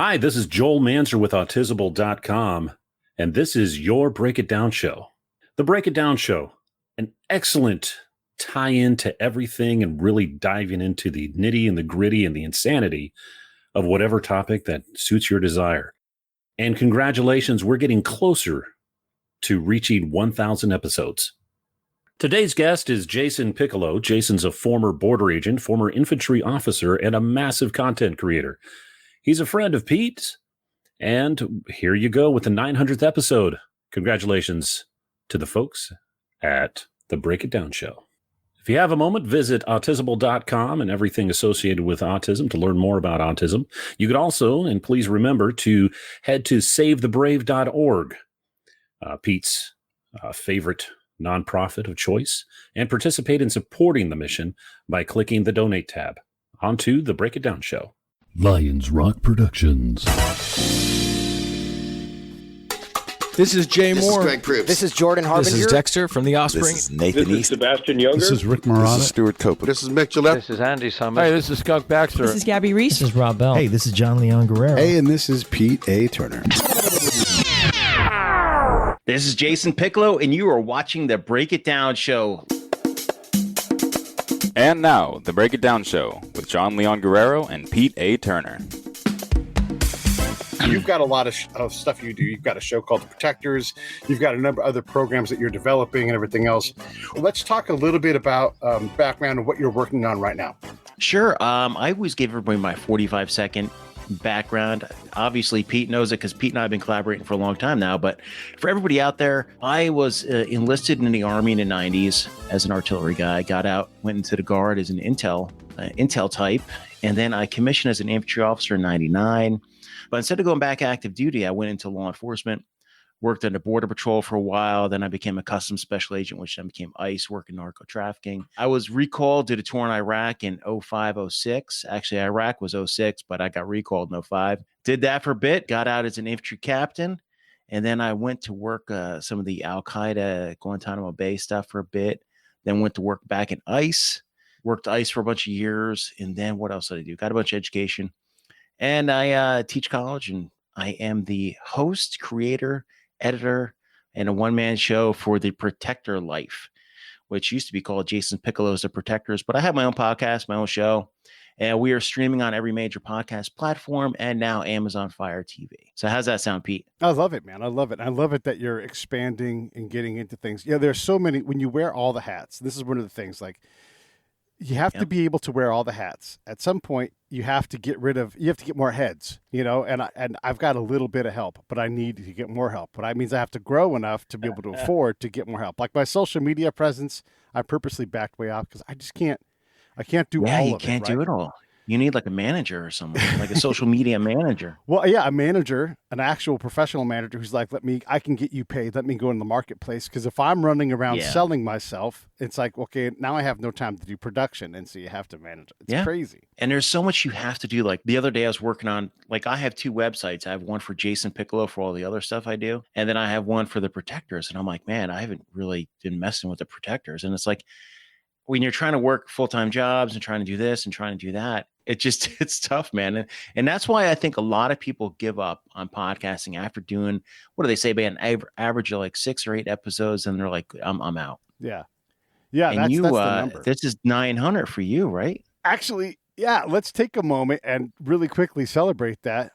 Hi, this is Joel Manzer with Autisable.com, and this is your Break It Down show. The Break It Down show, an excellent tie-in to everything and really diving into the nitty and the gritty and the insanity of whatever topic that suits your desire. And congratulations, we're getting closer to reaching 1,000 episodes. Today's guest is Jason Piccolo. Jason's a former border agent, former infantry officer, and a massive content creator. He's a friend of Pete's, and here you go with the 900th episode. Congratulations to the folks at the Break It Down show. If you have a moment, visit Autisable.com and everything associated with autism to learn more about autism. You could also, and please remember, to head to SaveTheBrave.org, Pete's favorite nonprofit of choice, and participate in supporting the mission by clicking the Donate tab. On to the Break It Down show. Lions Rock Productions. This is Jay Moore. This is Greg Proops. This is Jordan Harbinger. This is Dexter from The Offspring. This is Nathan This is East. Sebastian Younger. This is Rick Marotta. This is Stuart Copeland. This is Mick Gillette. This is Andy Summers. Hey, this is Skunk Baxter. This is Gabby Reese. This is Rob Bell. Hey, this is John Leon Guerrero. Hey, and this is Pete A. Turner. This is Jason Piccolo, and you are watching the Break It Down show. And now, the Break It Down show with John Leon Guerrero and Pete A. Turner. You've got a lot of stuff you do. You've got a show called The Protectors. You've got a number of other programs that you're developing and everything else. Let's talk a little bit about background and what you're working on right now. Sure. I always give everybody my 45-second background. Obviously, Pete knows it because Pete and I have been collaborating for a long time now. But for everybody out there, I was enlisted in the Army in the 90s as an artillery guy. Got out, went into the Guard as an intel type. And then I commissioned as an infantry officer in 99. But instead of going back active duty, I went into law enforcement, worked on the Border Patrol for a while. Then I became a customs special agent, which then became ICE, working narco-trafficking. I was recalled due to tour in Iraq in 05, 06. Actually, Iraq was 06, but I got recalled in 05. Did that for a bit, got out as an infantry captain. And then I went to work some of the Al-Qaeda, Guantanamo Bay stuff for a bit. Then went to work back in ICE, worked ICE for a bunch of years. And then what else did I do? Got a bunch of education. And I teach college, and I am the host, creator, editor, and a one-man show for The Protector Life, which used to be called Jason Piccolo's The Protectors. But I have my own podcast, my own show, and we are streaming on every major podcast platform and now Amazon Fire TV. So how's that sound, Pete? I love it, man. I love it. I love it that you're expanding and getting into things. Yeah, there's so many. When you wear all the hats, this is one of the things, like, you have to be able to wear all the hats. At some point, you have to get more heads, and I've got a little bit of help, but I need to get more help. But that means I have to grow enough to be able to afford to get more help. Like my social media presence, I purposely backed way off because I can't do all of it. Yeah, you can't do it all. You need like a manager or someone, like a social media manager. Well, yeah, a manager, an actual professional manager who's like, I can get you paid. Let me go in the marketplace. Because if I'm running around selling myself, it's like, okay, now I have no time to do production. And so you have to manage it. It's crazy. And there's so much you have to do. Like the other day I was working on, like I have two websites. I have one for Jason Piccolo for all the other stuff I do. And then I have one for the Protectors. And I'm like, man, I haven't really been messing with the Protectors. And it's like, when you're trying to work full-time jobs and trying to do this and trying to do that, it's tough, man. And that's why I think a lot of people give up on podcasting after doing, what do they say, man, average of like 6 or 8 episodes, and they're like, I'm out. Yeah. Yeah. And that's the number. This is 900 for you, right? Actually, yeah, let's take a moment and really quickly celebrate that,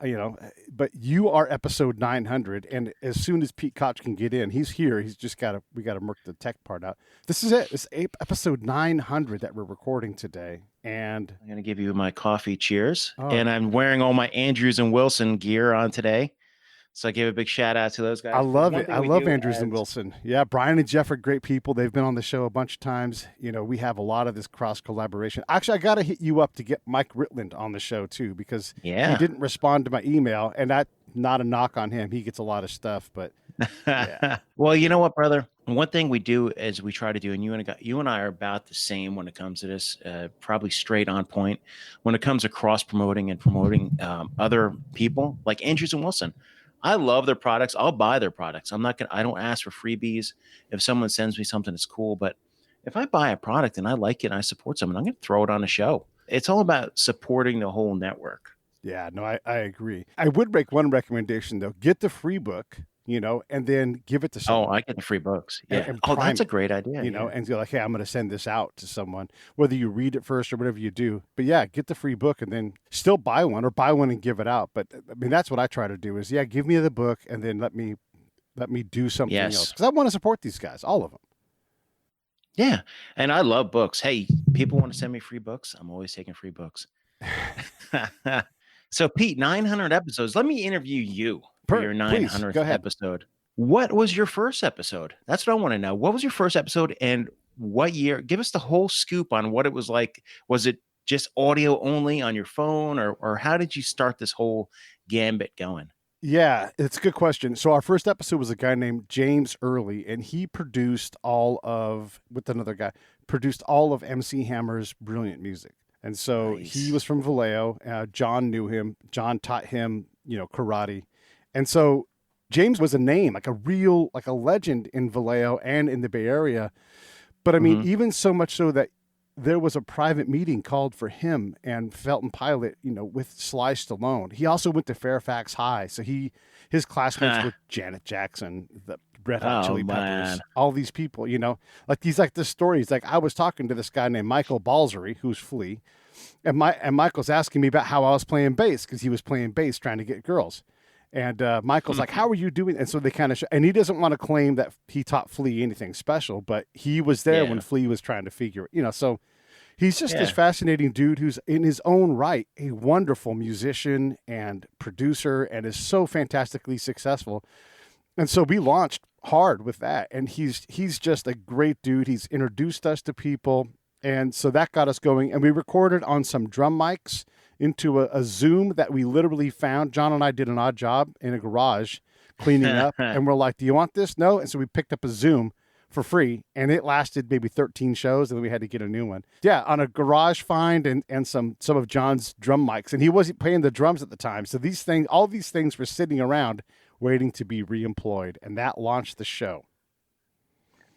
but you are episode 900. And as soon as Pete Koch can get in, he's here. He's just we got to work the tech part out. This is it. It's episode 900 that we're recording today. And I'm going to give you my coffee cheers. Oh. And I'm wearing all my Andrews and Wilson gear on today. So I give a big shout out to those guys. I love it. I love Andrews and Wilson. Yeah, Brian and Jeff are great people. They've been on the show a bunch of times. We have a lot of this cross collaboration. Actually, I got to hit you up to get Mike Ritland on the show too, because he didn't respond to my email, and that's not a knock on him. He gets a lot of stuff, but yeah. Well, you know what, brother? One thing we do is we try to do, and you and I are about the same when it comes to this, probably straight on point when it comes to cross promoting and promoting other people like Andrews and Wilson. I love their products. I'll buy their products. I don't ask for freebies. If someone sends me something, it's cool. But if I buy a product and I like it and I support someone, I'm going to throw it on a show. It's all about supporting the whole network. Yeah, no, I agree. I would make one recommendation though: get the free book, and then give it to someone. Oh, I get the free books. And- Yeah. and Oh, prime that's a it, great idea. and you're like, hey, I'm going to send this out to someone, whether you read it first or whatever you do. But yeah, get the free book and then still buy one, or buy one and give it out. But I mean, that's what I try to do is, give me the book and then let me do something Yes. else, because I want to support these guys, all of them. Yeah. And I love books. Hey, people want to send me free books. I'm always taking free books. So Pete, 900 episodes. Let me interview you for your Please, 900th go ahead. episode. What was your first episode? That's what I want to know. What was your first episode and what year? Give us the whole scoop on what it was like. Was it just audio only on your phone, or how did you start this whole gambit going? Yeah, it's a good question. So our first episode was a guy named James Early, and he produced with another guy, produced all of MC Hammer's brilliant music. And so Nice. he was from Vallejo. John knew him. John taught him, karate. And so James was a name, like a legend in Vallejo and in the Bay Area. But I mean, even so much so that there was a private meeting called for him and Felton Pilot, with Sly Stallone. He also went to Fairfax High. So his classmates were Janet Jackson, the Red Hot Chili Peppers, man. all these people, like this story. He's like, I was talking to this guy named Michael Balzery, who's Flea. And Michael's asking me about how I was playing bass, because he was playing bass trying to get girls. And Michael's like, how are you doing? And so they kind of, and he doesn't want to claim that he taught Flea anything special, but he was there when Flea was trying to figure, so he's just this fascinating dude who's in his own right a wonderful musician and producer, and is so fantastically successful. And so we launched hard with that. And he's just a great dude. He's introduced us to people. And so that got us going. And we recorded on some drum mics into a Zoom that we literally found. John and I did an odd job in a garage cleaning up. And we're like, do you want this? No. And so we picked up a Zoom for free, and it lasted maybe 13 shows, and then we had to get a new one. Yeah, on a garage find and some of John's drum mics. And he wasn't playing the drums at the time. So all these things were sitting around waiting to be reemployed. And that launched the show.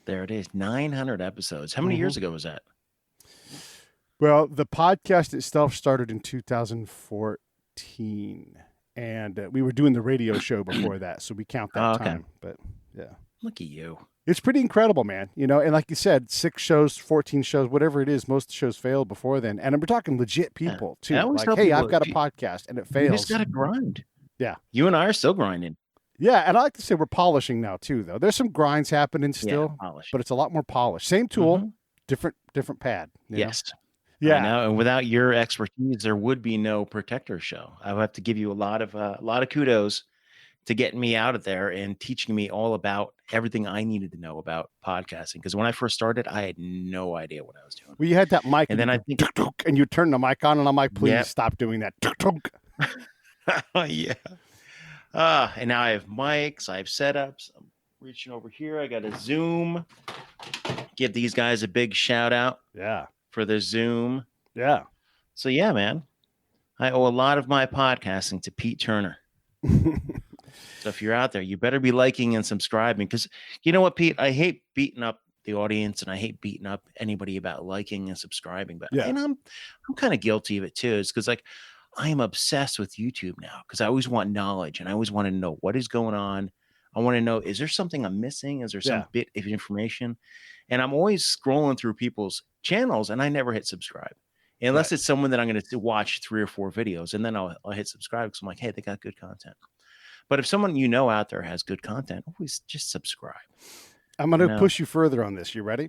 There it is. 900 episodes. How many years ago was that? Well, the podcast itself started in 2014, and we were doing the radio show before that, so we count that time. But yeah, look at you. It's pretty incredible, man. And like you said, 6 shows, 14 shows, whatever it is, most shows failed before then. And we're talking legit people too. Like, hey, I've got a podcast, and it fails. You just got to grind. Yeah. You and I are still grinding. Yeah, and I like to say we're polishing now too, though. There's some grinds happening still, but it's a lot more polished. Same tool, different pad. Yes. Yeah. I know. And without your expertise, there would be no Protector show. I would have to give you a lot of kudos to getting me out of there and teaching me all about everything I needed to know about podcasting. Because when I first started, I had no idea what I was doing. Well, you had that mic, and then I think, and you turn the mic on, and I'm like, please stop doing that. Yeah. And now I have mics, I have setups. I'm reaching over here. I got a Zoom. Give these guys a big shout out. Yeah. For the Zoom. Yeah. So yeah, man, I owe a lot of my podcasting to Pete Turner. So if you're out there, you better be liking and subscribing, because you know what, Pete, I hate beating up the audience, and I hate beating up anybody about liking and subscribing, but and I'm kind of guilty of it too. It's because like I am obsessed with YouTube now, because I always want knowledge, and I always want to know what is going on. I want to know, is there something I'm missing? Is there some bit of information? And I'm always scrolling through people's channels, and I never hit subscribe unless it's someone that I'm going to watch 3 or 4 videos, and then I'll hit subscribe, because I'm like, hey, they got good content. But if someone out there has good content, always just subscribe. I'm going to push you further on this. You ready?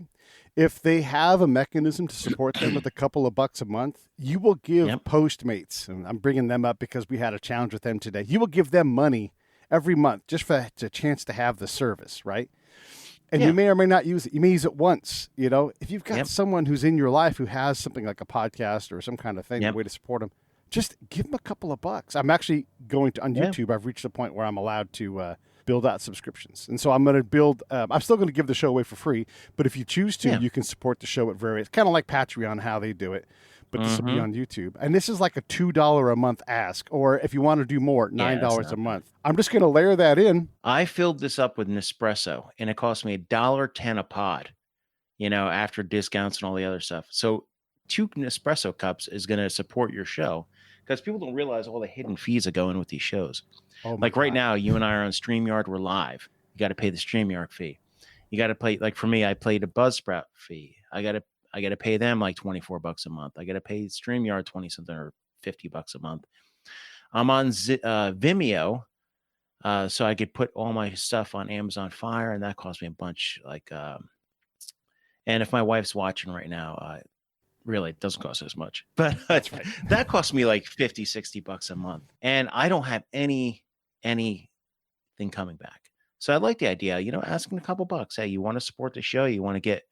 If they have a mechanism to support them with a couple of bucks a month, you will give Postmates, and I'm bringing them up because we had a challenge with them today. You will give them money every month just for a chance to have the service, right? And you may or may not use it. You may use it once, If you've got someone who's in your life who has something like a podcast or some kind of thing, a way to support them, just give them a couple of bucks. I'm actually going to, on YouTube, I've reached a point where I'm allowed to build out subscriptions. And so I'm going to build, I'm still going to give the show away for free, but if you choose to, you can support the show at various, kind of like Patreon, how they do it, but this will be on YouTube. And this is like a $2 a month ask, or if you want to do more, $9 a month. I'm just going to layer that in. I filled this up with Nespresso, and it cost me $1.10 a pod, after discounts and all the other stuff. So 2 Nespresso cups is going to support your show, because people don't realize all the hidden fees that go in with these shows. Oh my Like right God. now, you and I are on StreamYard. We're live. You got to pay the StreamYard fee. You got to pay, like for me, I paid a Buzzsprout fee. I got to pay them like $24 a month. I got to pay StreamYard 20 something or $50 a month. I'm on Vimeo, so I could put all my stuff on Amazon Fire, and that cost me a bunch. And if my wife's watching right now, really, it doesn't cost as much, but That's right. that cost me like $50-$60 a month, and I don't have anything coming back. So I like the idea, asking a couple bucks. Hey, you want to support the show? You want to get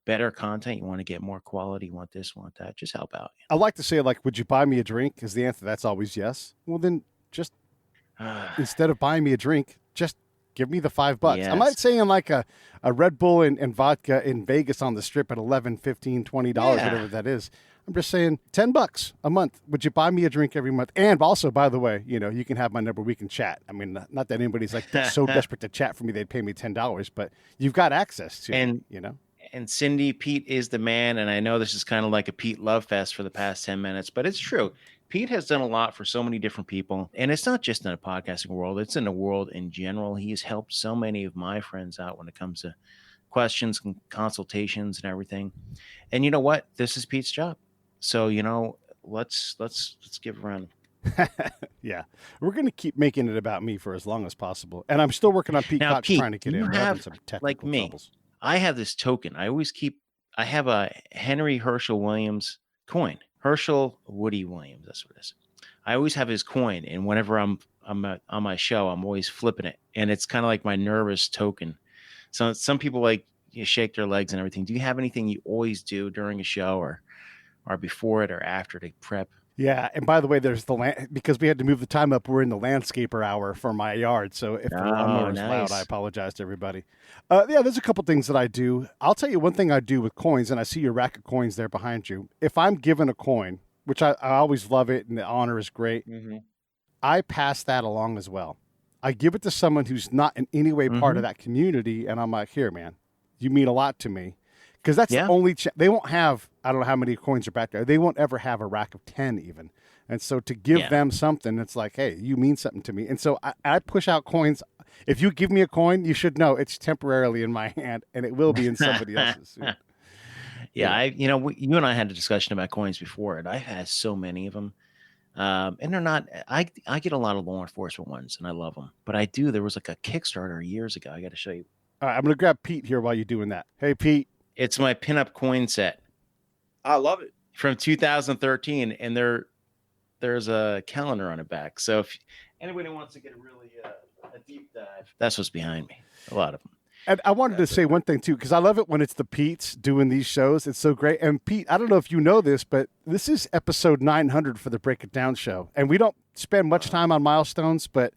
better content? You want to get more quality? You want this? Want that? Just help out. I like to say, like, would you buy me a drink? Is the answer. That's always yes. Well, then just instead of buying me a drink, just give me the $5. Yes. I'm not saying like a Red Bull and vodka in Vegas on the strip at $11, $15, $20, whatever that is. I'm just saying $10 a month. Would you buy me a drink every month? And also, by the way, you can have my number. We can chat. I mean, not that anybody's like so desperate to chat for me they'd pay me $10, but you've got access to it, And Cindy, Pete is the man. And I know this is kind of like a Pete love fest for the past 10 minutes, but it's true. Pete has done a lot for so many different people. And it's not just in the podcasting world. It's in the world in general. He has helped so many of my friends out when it comes to questions and consultations and everything. And you know what? This is Pete's job. So, let's give a round. Yeah. We're going to keep making it about me for as long as possible. And I'm still working on Pete Now, Koch Pete, trying to get you in. We're having have, some technical like me, troubles. I have this token. I have a Henry Herschel Williams coin. Herschel Woody Williams. That's what it is. I always have his coin. And whenever I'm on my show, I'm always flipping it. And it's kind of like my nervous token. So some people shake their legs and everything. Do you have anything you always do during a show or before it or after to prep? Yeah, and by the way, there's because we had to move the time up. We're in the landscaper hour for my yard, so if the lawnmower is loud, I apologize to everybody. There's a couple things that I do. I'll tell you one thing I do with coins, and I see your rack of coins there behind you. If I'm given a coin, which I always love it, and the honor is great, I pass that along as well. I give it to someone who's not in any way part of that community, and I'm like, here, man, you mean a lot to me. Because that's the only they won't have, I don't know how many coins are back there. They won't ever have a rack of 10 even. And so to give them something, it's like, hey, you mean something to me. And so I push out coins. If you give me a coin, you should know it's temporarily in my hand and it will be in somebody else's soon. You and I had a discussion about coins before, and I've had so many of them. And they're not, I get a lot of law enforcement ones and I love them. But there was like a Kickstarter years ago. I got to show you. All right, I'm going to grab Pete here while you're doing that. Hey, Pete. It's my pinup coin set. I love it. From 2013, and there's a calendar on the back. So if anybody wants to get a deep dive, that's what's behind me. A lot of them. And I wanted to say one thing, too, because I love it when it's the Petes doing these shows. It's so great. And, Pete, I don't know if you know this, but this is episode 900 for the Break It Down show. And we don't spend much time on milestones, but,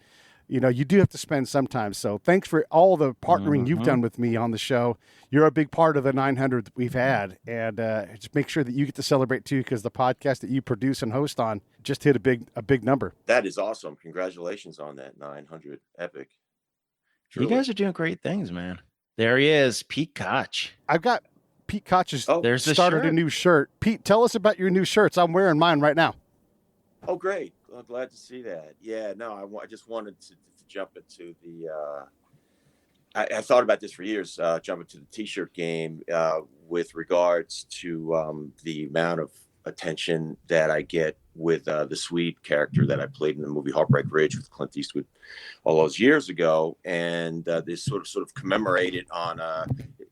you do have to spend some time. So thanks for all the partnering you've done with me on the show. You're a big part of the 900 that we've had. And just make sure that you get to celebrate, too, because the podcast that you produce and host on just hit a big number. That is awesome. Congratulations on that 900 epic. Truly. You guys are doing great things, man. There he is, Pete Koch. I've got Pete Koch has started a new shirt. Pete, tell us about your new shirts. I'm wearing mine right now. Oh, great. Well, glad to see that. Yeah, no, I just wanted to jump into the I thought about this for years, jump into the T-shirt game with regards to the amount of attention that I get with the Swede character that I played in the movie Heartbreak Ridge with Clint Eastwood all those years ago. And this sort of commemorated on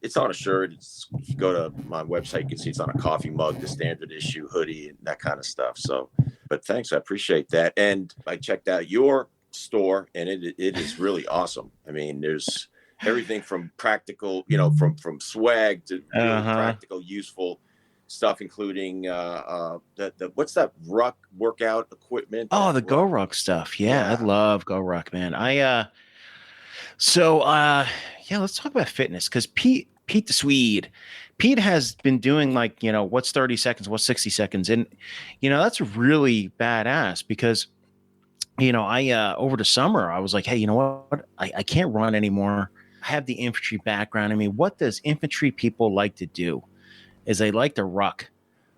it's on a shirt. If you go to my website, you can see it's on a coffee mug, the standard issue hoodie, and that kind of stuff. So, but thanks, I appreciate that. And I checked out your store, and it is really awesome. I mean, there's everything from practical, from swag to really practical, useful stuff, including the what's that ruck workout equipment? Oh, the Go Ruck stuff. Yeah, I love Go Ruck, man. Let's talk about fitness, because Pete the Swede. Pete has been doing what's 30 seconds, what's 60 seconds. And, that's really badass because, over the summer, I was like, hey, you know what? I can't run anymore. I have the infantry background. I mean, what does infantry people like to do is they like to ruck.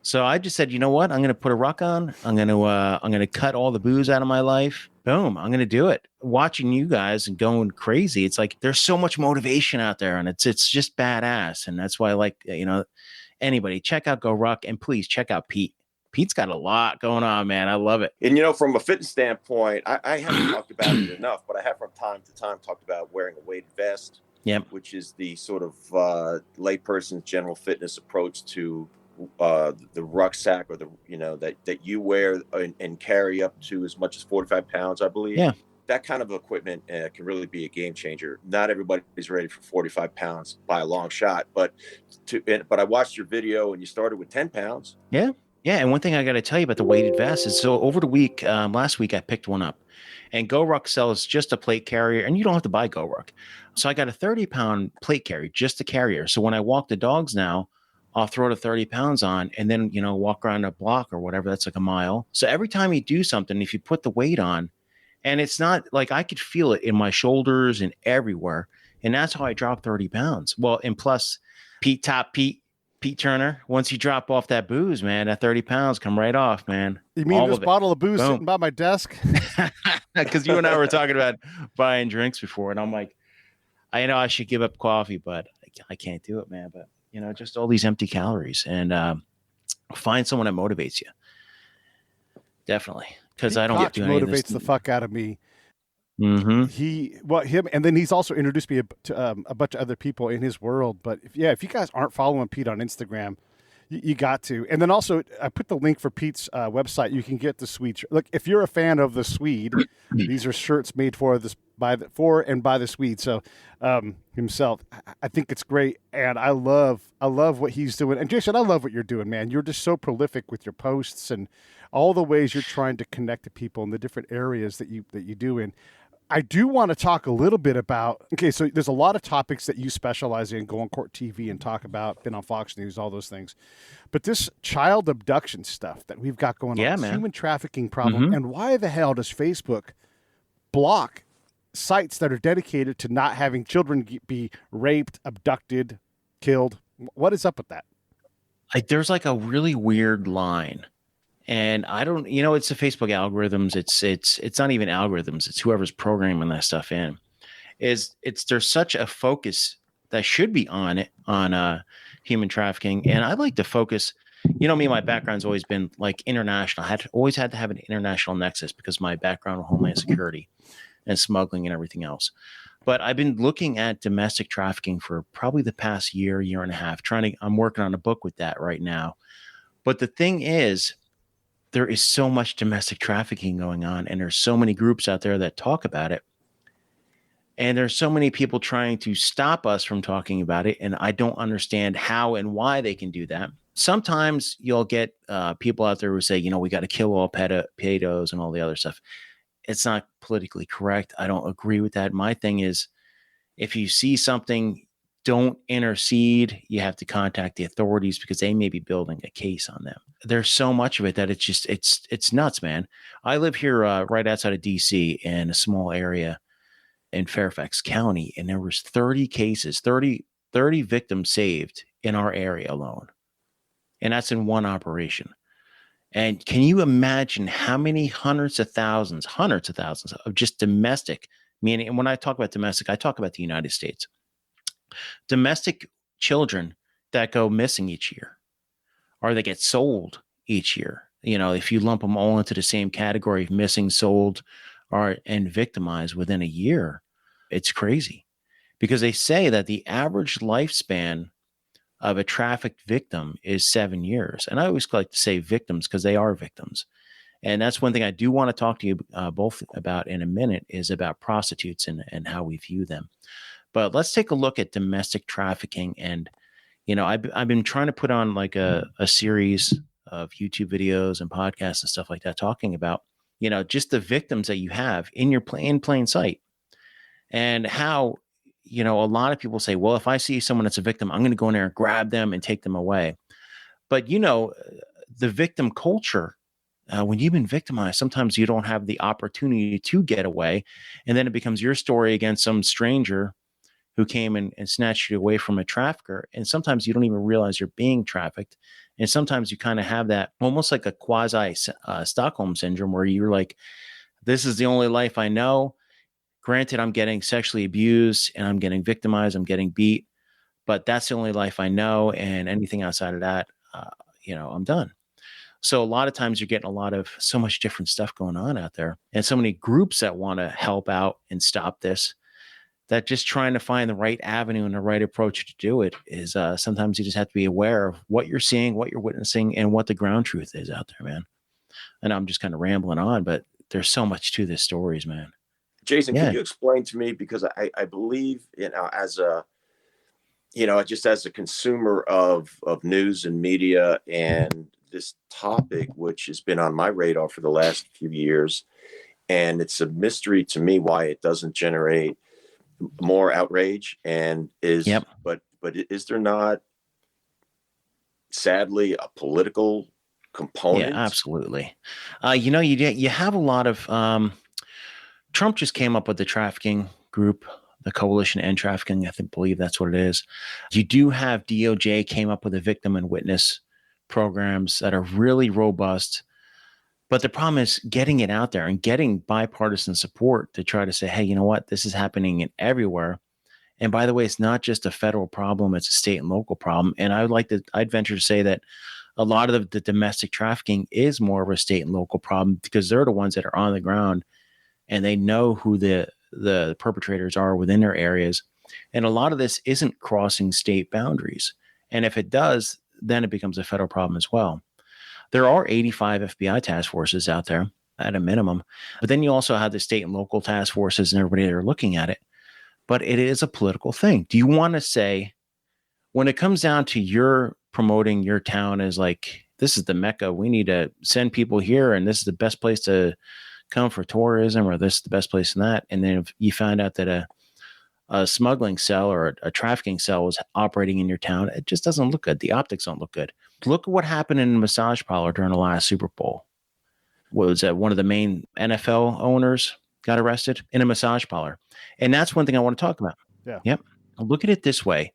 So I just said, you know what? I'm going to put a ruck on. I'm going to cut all the booze out of my life. Boom. I'm going to do it. Watching you guys and going crazy. It's like, there's so much motivation out there, and it's just badass. And that's why I like, anybody check out Go Ruck, and please check out Pete. Pete's got a lot going on, man. I love it. And, from a fitness standpoint, I haven't talked about it enough, but I have from time to time talked about wearing a weighted vest, which is the sort of layperson's general fitness approach to the rucksack, or that you wear and carry up to as much as 45 pounds, I believe. Yeah. That kind of equipment can really be a game changer. Not everybody's ready for 45 pounds by a long shot, but I watched your video and you started with 10 pounds. Yeah. Yeah. And one thing I got to tell you about the weighted vest is, so over the week, last week, I picked one up, and Go Ruck sells just a plate carrier, and you don't have to buy Go Ruck. So I got a 30-pound plate carrier, just a carrier. So when I walk the dogs now, I'll throw the 30 pounds on and then, walk around a block or whatever. That's like a mile. So every time you do something, if you put the weight on, and it's not like, I could feel it in my shoulders and everywhere. And that's how I dropped 30 pounds. Well, and plus Pete Turner, once you drop off that booze, man, that 30 pounds come right off, man. You mean All this of it. bottle of booze Boom. sitting by my desk? Because you and I were talking about buying drinks before, and I'm like, I know I should give up coffee, but I can't do it, man. But just all these empty calories, and find someone that motivates you. Definitely, because I don't Koch do any of this. motivates the fuck out of me. Mm-hmm. Him, and then he's also introduced me to a bunch of other people in his world. But if you guys aren't following Pete on Instagram, you got to. And then also, I put the link for Pete's website. You can get the Swede. Look, if you're a fan of the Swede, these are shirts made for by the Swede. So himself, I think it's great, and I love what he's doing. And Jason, I love what you're doing, man. You're just so prolific with your posts and all the ways you're trying to connect to people in the different areas that you do in. I do want to talk a little bit about, so there's a lot of topics that you specialize in, go on Court TV and talk about, been on Fox News, all those things. But this child abduction stuff that we've got going on, this human trafficking problem, and why the hell does Facebook block sites that are dedicated to not having children be raped, abducted, killed? What is up with that? There's like a really weird line. And I don't, it's the Facebook algorithms. It's not even algorithms. It's whoever's programming that stuff in. There's such a focus that should be on it, on human trafficking. And I like to focus, me, my background's always been like international. I always had to have an international nexus because of my background in Homeland Security and smuggling and everything else. But I've been looking at domestic trafficking for probably the past year and a half. I'm working on a book with that right now. But the thing is, there is so much domestic trafficking going on, and there's so many groups out there that talk about it. And there's so many people trying to stop us from talking about it. And I don't understand how and why they can do that. Sometimes you'll get people out there who say, we got to kill all pedos and all the other stuff. It's not politically correct. I don't agree with that. My thing is, if you see something, don't intercede. You have to contact the authorities because they may be building a case on them. There's so much of it that it's nuts, man. I live here right outside of DC in a small area in Fairfax County, and there was 30 cases, 30 victims saved in our area alone. And that's in one operation. And can you imagine how many hundreds of thousands of just domestic, meaning, and when I talk about domestic, I talk about the United States. Domestic children that go missing each year, or they get sold each year. If you lump them all into the same category of missing, sold, and victimized within a year, it's crazy. Because they say that the average lifespan of a trafficked victim is 7 years. And I always like to say victims because they are victims. And that's one thing I do want to talk to you both about in a minute, is about prostitutes and how we view them. But let's take a look at domestic trafficking. And, I've been trying to put on like a series of YouTube videos and podcasts and stuff like that, talking about, just the victims that you have in plain sight, and how, a lot of people say, well, if I see someone that's a victim, I'm going to go in there and grab them and take them away. But, the victim culture, when you've been victimized, sometimes you don't have the opportunity to get away. And then it becomes your story against some stranger who came and snatched you away from a trafficker. And sometimes you don't even realize you're being trafficked. And sometimes you kind of have that almost like a quasi Stockholm syndrome where you're like, this is the only life I know. Granted, I'm getting sexually abused and I'm getting victimized. I'm getting beat, but that's the only life I know. And anything outside of that, I'm done. So a lot of times you're getting so much different stuff going on out there, and so many groups that want to help out and stop this, that just trying to find the right avenue and the right approach to do it is sometimes you just have to be aware of what you're seeing, what you're witnessing, and what the ground truth is out there, man. And I'm just kind of rambling on, but there's so much to this stories, man. Jason, can you explain to me, because I believe, as a consumer of news and media and this topic, which has been on my radar for the last few years, and it's a mystery to me why it doesn't generate more outrage, and but is there not, sadly, a political component? Yeah, absolutely. You have a lot of Trump just came up with the trafficking group, the Coalition to End Trafficking. Believe that's what it is. You do have DOJ came up with a victim and witness programs that are really robust. But the problem is getting it out there and getting bipartisan support to try to say, hey, you know what? This is happening everywhere. And by the way, it's not just a federal problem. It's a state and local problem. And I'd venture to say that a lot of the domestic trafficking is more of a state and local problem because they're the ones that are on the ground and they know who the perpetrators are within their areas. And a lot of this isn't crossing state boundaries. And if it does, then it becomes a federal problem as well. There are 85 FBI task forces out there at a minimum, but then you also have the state and local task forces and everybody that are looking at it. But it is a political thing. Do you want to say, when it comes down to your promoting your town as like, this is the Mecca, we need to send people here and this is the best place to come for tourism, or this is the best place in that. And then if you find out that a smuggling cell or a trafficking cell was operating in your town, it just doesn't look good. The optics don't look good. Look at what happened in a massage parlor during the last Super Bowl. Was that one of the main NFL owners got arrested in a massage parlor? And that's one thing I want to talk about. Yeah. Yep. Look at it this way.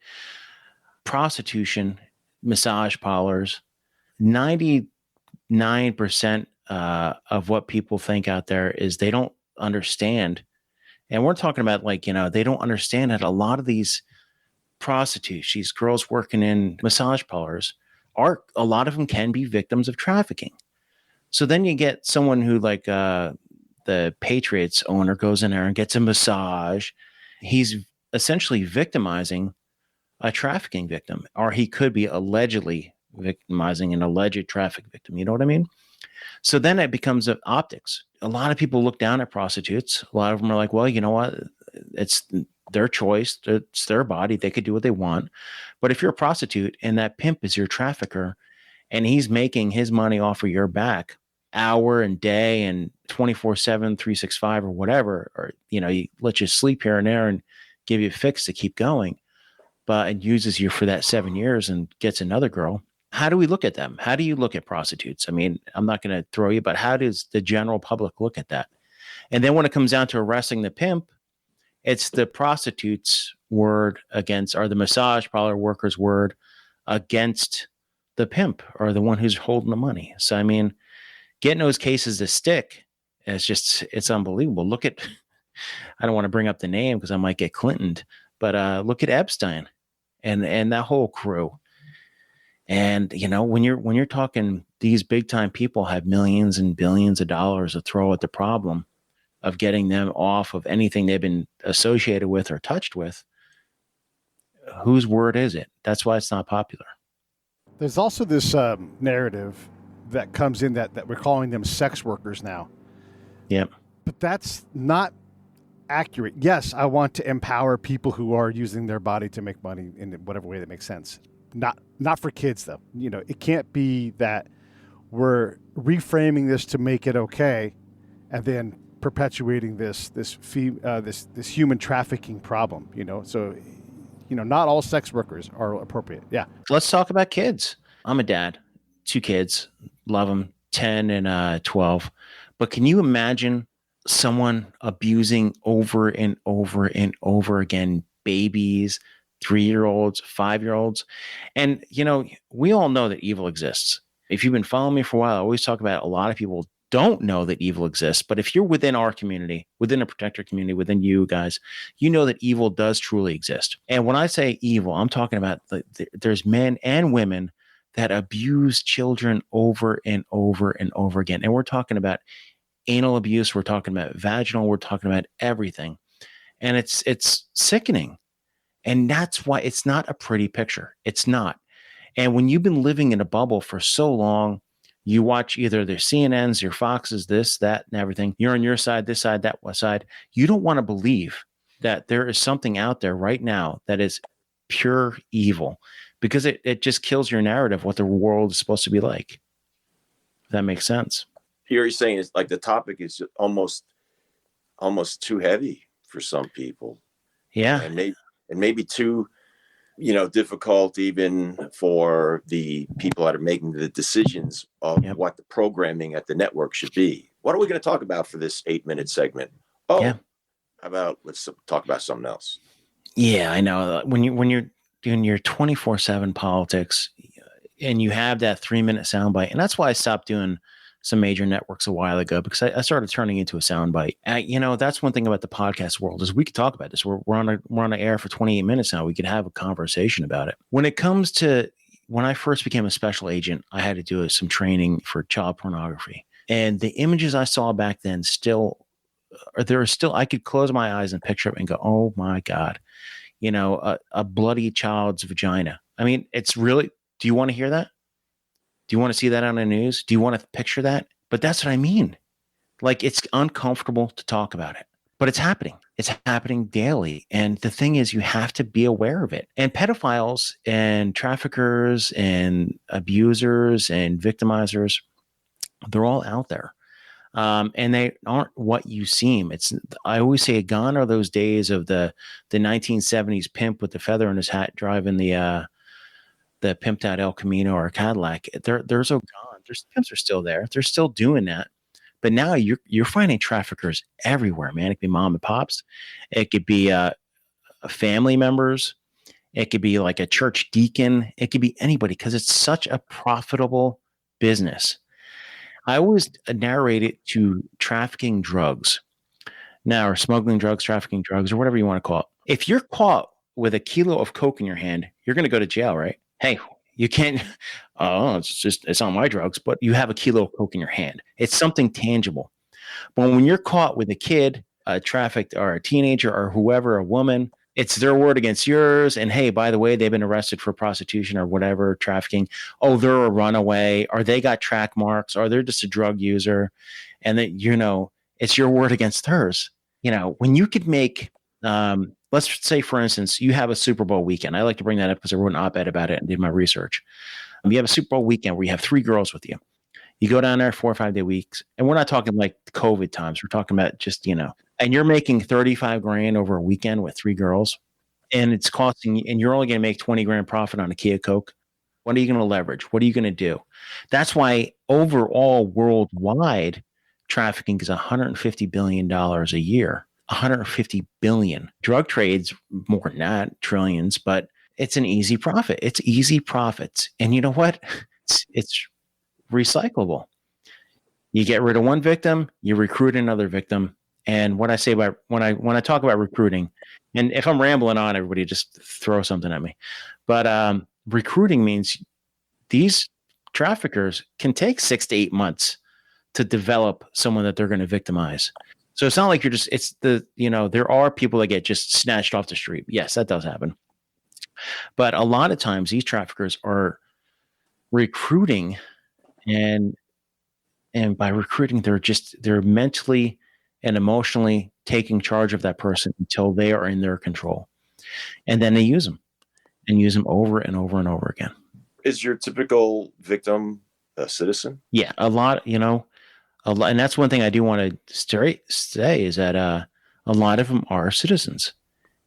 Prostitution, massage parlors, 99% of what people think out there is they don't understand. And we're talking about they don't understand that a lot of these prostitutes, these girls working in massage parlors, a lot of them can be victims of trafficking. So then you get someone who the Patriots owner goes in there and gets a massage. He's essentially victimizing a trafficking victim, or he could be allegedly victimizing an alleged traffic victim. You know what I mean? So then it becomes optics. A lot of people look down at prostitutes. A lot of them are like, well, you know what? It's their choice. It's their body. They could do what they want. But if you're a prostitute and that pimp is your trafficker and he's making his money off of your back hour and day and 24/7, 365 or whatever, or, he lets you sleep here and there and give you a fix to keep going, and uses you for that 7 years and gets another girl. How do we look at them? How do you look at prostitutes? I mean, I'm not going to throw you, but how does the general public look at that? And then when it comes down to arresting the pimp, it's the prostitute's word against, or the massage parlor worker's word against the pimp or the one who's holding the money. So, I mean, getting those cases to stick, it's unbelievable. Look at, I don't want to bring up the name because I might get Clintoned, but look at Epstein and that whole crew. And, when you're talking, these big time people have millions and billions of dollars to throw at the problem of getting them off of anything they've been associated with or touched with. Whose word is it? That's why it's not popular. There's also this narrative that comes in that we're calling them sex workers now. Yep. But that's not accurate. Yes, I want to empower people who are using their body to make money in whatever way that makes sense. Not for kids, though. It can't be that we're reframing this to make it okay and then perpetuating this human trafficking problem, So, not all sex workers are appropriate. Yeah. Let's talk about kids. I'm a dad, 2 kids, love them, 10 and 12. But can you imagine someone abusing over and over and over again babies, 3-year-olds, 5-year-olds. And, we all know that evil exists. If you've been following me for a while, I always talk about a lot of people don't know that evil exists. But if you're within our community, within a protector community, within you guys, you know that evil does truly exist. And when I say evil, I'm talking about there's men and women that abuse children over and over and over again. And we're talking about anal abuse. We're talking about vaginal. We're talking about everything. And it's sickening. And that's why it's not a pretty picture. It's not. And when you've been living in a bubble for so long, you watch either their CNNs, your Foxes, this, that, and everything. You're on your side, this side, that side. You don't want to believe that there is something out there right now that is pure evil, because it just kills your narrative, what the world is supposed to be like. If that makes sense. Here he's saying it's like the topic is almost too heavy for some people. Yeah. And maybe too, difficult even for the people that are making the decisions of what the programming at the network should be. What are we going to talk about for this 8-minute segment? How about let's talk about something else. Yeah, I know. When you're doing your 24/7 politics and you have that 3-minute soundbite, and that's why I stopped doing some major networks a while ago, because I started turning into a soundbite. That's one thing about the podcast world is we could talk about this. We're on the air for 28 minutes now. We could have a conversation about it. When it comes to when I first became a special agent, I had to do some training for child pornography, and the images I saw back then I could close my eyes and picture it and go, oh my God, a bloody child's vagina. I mean, it's really, do you want to hear that? Do you want to see that on the news? Do you want to picture that? But that's what I mean. Like, it's uncomfortable to talk about it, but it's happening. It's happening daily. And the thing is, you have to be aware of it. And pedophiles and traffickers and abusers and victimizers, they're all out there. And they aren't what you seem. I always say, gone are those days of the 1970s pimp with the feather in his hat driving the pimped out El Camino or Cadillac. They're so gone. There's pimps are still there. They're still doing that. But now you're finding traffickers everywhere, man. It could be mom and pops. It could be family members. It could be like a church deacon. It could be anybody, because it's such a profitable business. I always narrate it to trafficking drugs now, or smuggling drugs, trafficking drugs, or whatever you want to call it. If you're caught with a kilo of coke in your hand, you're going to go to jail, right? Hey, you can't, it's not my drugs, but you have a kilo of coke in your hand. It's something tangible. But when you're caught with a kid, trafficked, or a teenager, or whoever, a woman, it's their word against yours. And hey, by the way, they've been arrested for prostitution or whatever, trafficking. Oh, they're a runaway, or they got track marks, or they're just a drug user. And that, it's your word against hers. When you could make, let's say, for instance, you have a Super Bowl weekend. I like to bring that up because I wrote an op-ed about it and did my research. You have a Super Bowl weekend where you have 3 girls with you. You go down there 4 or 5 day weeks. And we're not talking like COVID times. We're talking about just, and you're making 35 grand over a weekend with 3 girls, and it's costing, and you're only going to make 20 grand profit on a Kia Coke. What are you going to leverage? What are you going to do? That's why overall worldwide trafficking is $150 billion a year. 150 billion. Drug trades more than that, trillions, but it's an easy profit. It's easy profits. And you know what? It's recyclable. You get rid of one victim, you recruit another victim. And what I say about when I talk about recruiting, and if I'm rambling on, everybody just throw something at me. But recruiting means these traffickers can take 6 to 8 months to develop someone that they're going to victimize. So it's not like there are people that get just snatched off the street. Yes, that does happen. But a lot of times these traffickers are recruiting, and by recruiting, they're mentally and emotionally taking charge of that person until they are in their control. And then they use them over and over and over again. Is your typical victim a citizen? Yeah, a lot, and that's one thing I do want to say is that a lot of them are citizens.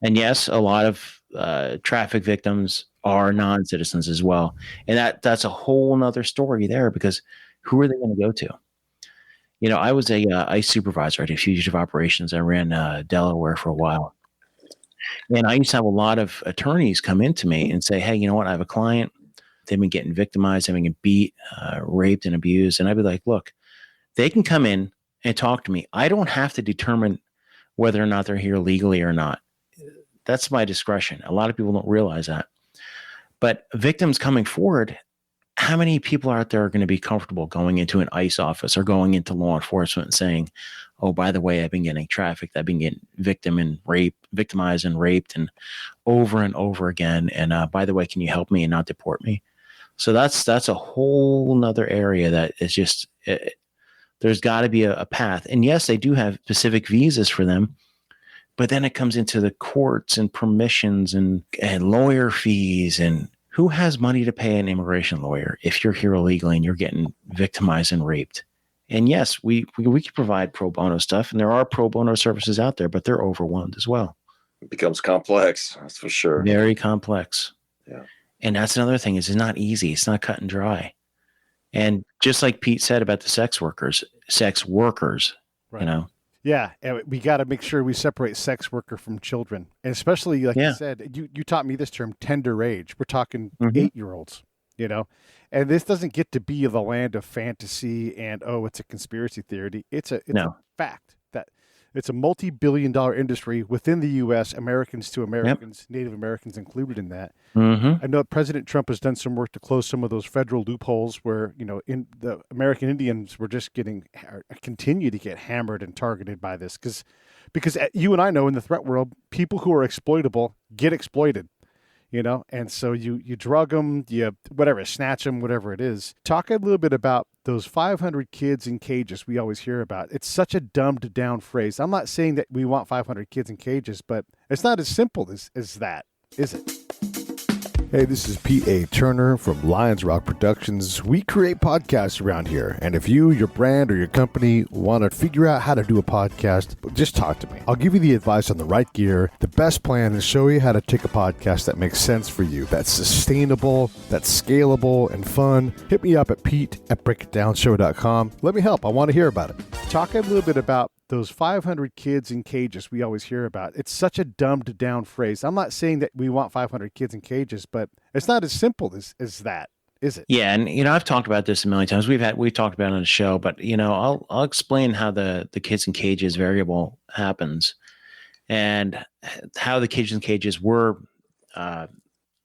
And yes, a lot of traffic victims are non-citizens as well. And that's a whole nother story there, because who are they going to go to? I was a ICE supervisor. I did fugitive operations. I ran Delaware for a while. And I used to have a lot of attorneys come into me and say, hey, you know what? I have a client. They've been getting victimized, they've been getting beat, raped, and abused. And I'd be like, look, they can come in and talk to me. I don't have to determine whether or not they're here legally or not. That's my discretion. A lot of people don't realize that. But victims coming forward, how many people out there are going to be comfortable going into an ICE office or going into law enforcement and saying, oh, by the way, I've been getting trafficked. I've been getting victimized and raped and over again. And by the way, can you help me and not deport me? So that's a whole nother area that is just, there's got to be a path. And yes, they do have specific visas for them, but then it comes into the courts and permissions and lawyer fees, and who has money to pay an immigration lawyer if you're here illegally and you're getting victimized and raped? And yes, we can provide pro bono stuff, and there are pro bono services out there, but they're overwhelmed as well. It becomes complex, that's for sure. Very complex. Yeah. And that's another thing, is it's not easy. It's not cut and dry. And just like Pete said about the sex workers, Right. you know. Yeah, and we got to make sure we separate sex worker from children, and especially like you said, you taught me this term, tender age. We're talking 8-year-olds, you know, and this doesn't get to be the land of fantasy and it's a conspiracy theory. It's a fact that it's a multi-billion-dollar industry within the U.S. Americans to Americans, Native Americans included in that. I know President Trump has done some work to close some of those federal loopholes where, you know, in the American Indians were just continue to get hammered and targeted by this because you and I know in the threat world, people who are exploitable get exploited, you know, and so you drug them, you snatch them, whatever it is. Talk a little bit about those 500 kids in cages we always hear about. It's such a dumbed down phrase. I'm not saying that we want 500 kids in cages, but it's not as simple as that, is it? Hey, this is Pete A. Turner from Lions Rock Productions. We create podcasts around here, and if you, your brand, or your company want to figure out how to do a podcast, just talk to me. I'll give you the advice on the right gear, the best plan, and show you how to take a podcast that makes sense for you, that's sustainable, that's scalable, and fun. Hit me up at pete@breakitdownshow.com. Let me help. I want to hear about it. Talk a little bit about those 500 kids in cages we always hear about. It's such a dumbed down phrase. I'm not saying that we want 500 kids in cages, but it's not as simple as that, is it? Yeah. And, you know, I've talked about this a million times. We've talked about it on the show, but, you know, I'll explain how the kids in cages variable happens and how the kids in cages were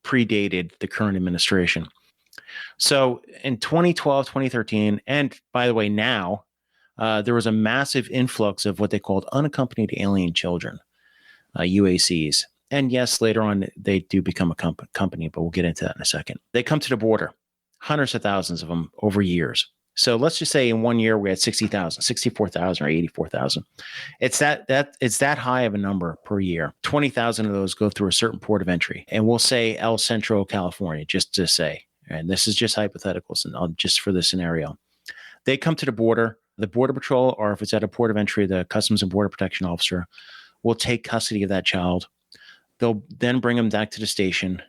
predated the current administration. So in 2012, 2013, and by the way, now, there was a massive influx of what they called unaccompanied alien children, UACs. And yes, later on, they do become a company, but we'll get into that in a second. They come to the border, hundreds of thousands of them over years. So let's just say in 1 year, we had 60,000, 64,000 or 84,000. It's that high of a number per year. 20,000 of those go through a certain port of entry. And we'll say El Centro, California, just to say, and this is just hypotheticals and just for the scenario. They come to the border. The Border Patrol, or if it's at a port of entry, the Customs and Border Protection Officer will take custody of that child. They'll then bring them back to the station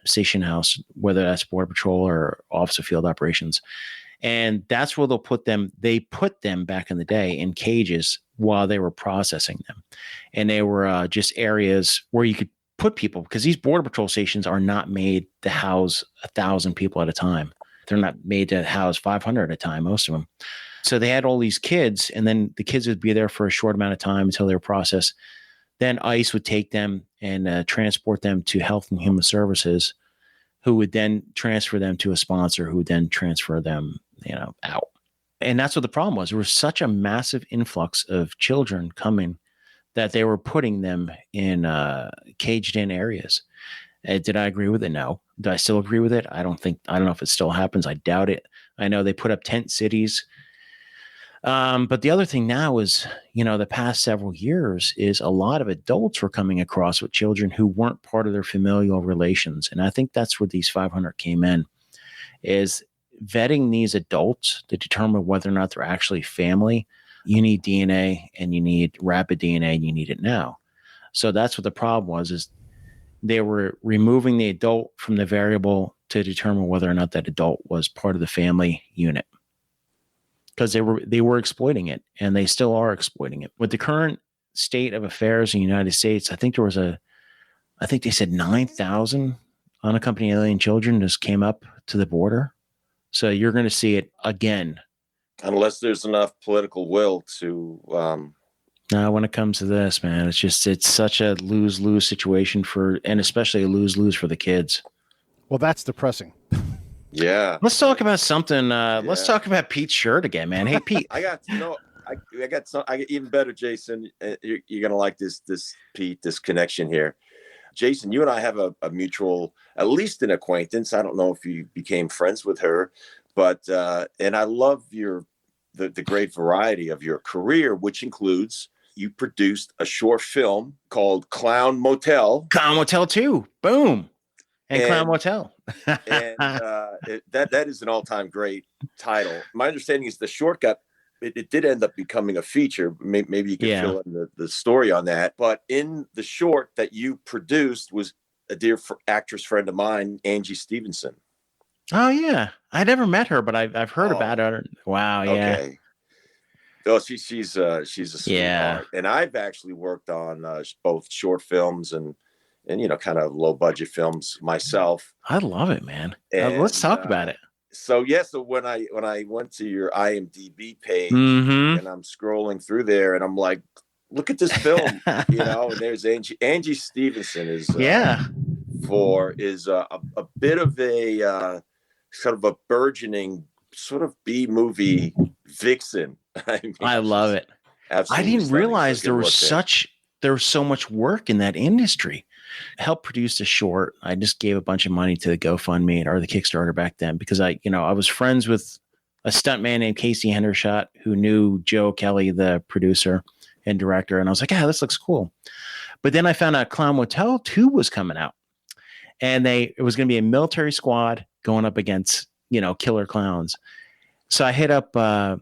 house, whether that's Border Patrol or Office of Field Operations. And that's where they'll put them. They put them back in the day in cages while they were processing them. And they were just areas where you could put people, because these Border Patrol stations are not made to house 1,000 people at a time. They're not made to house 500 at a time, most of them. So they had all these kids, and then the kids would be there for a short amount of time until they were processed. Then ICE would take them and transport them to Health and Human Services, who would then transfer them to a sponsor, who would then transfer them, you know, out. And that's what the problem was. There was such a massive influx of children coming that they were putting them in caged in areas. Did I agree with it? No. Do I still agree with it? I don't know if it still happens. I doubt it. I know they put up tent cities. But the other thing now is, you know, the past several years is a lot of adults were coming across with children who weren't part of their familial relations. And I think that's where these 500 came in, is vetting these adults to determine whether or not they're actually family. You need DNA, and you need rapid DNA, and you need it now. So that's what the problem was, is they were removing the adult from the variable to determine whether or not that adult was part of the family unit. Because they were exploiting it, and they still are exploiting it. With the current state of affairs in the United States, I think there was a I think they said 9,000 unaccompanied alien children just came up to the border. So you're going to see it again. Unless there's enough political will to. Now, when it comes to this, man, it's such a lose-lose situation and especially a lose-lose for the kids. Well, that's depressing. Yeah. Let's talk about something. Let's talk about Pete's shirt again, man. Hey, Pete. I got even better, Jason. You're gonna like this, Pete, this connection here. Jason, you and I have a mutual, at least an acquaintance. I don't know if you became friends with her, but and I love the great variety of your career, which includes you produced a short film called Clown Motel. Clown Motel 2. Boom. And Clown Motel. And that is an all-time great title. My understanding is the short it did end up becoming a feature. Maybe you can fill in the story on that. But in the short that you produced was a dear actress friend of mine, Angie Stevenson. Oh yeah, I never met her, but I've heard about her. Wow, yeah. Okay. Oh, she's a sweetheart, and I've actually worked on both short films and kind of low budget films myself. I love it, man. And, let's talk about it. So when I went to your IMDb page Mm-hmm. and I'm scrolling through there and I'm like, look at this film, and there's Angie Stevenson is a bit of a sort of a burgeoning sort of B movie vixen. I love it. I didn't realize there was so much work in that industry. Helped produce a short. I just gave a bunch of money to the GoFundMe or the Kickstarter back then because I was friends with a stuntman named Casey Hendershot who knew Joe Kelly, the producer and director. And I was like, yeah, this looks cool. But then I found out Clown Motel 2 was coming out and it was going to be a military squad going up against, killer clowns. So I hit up the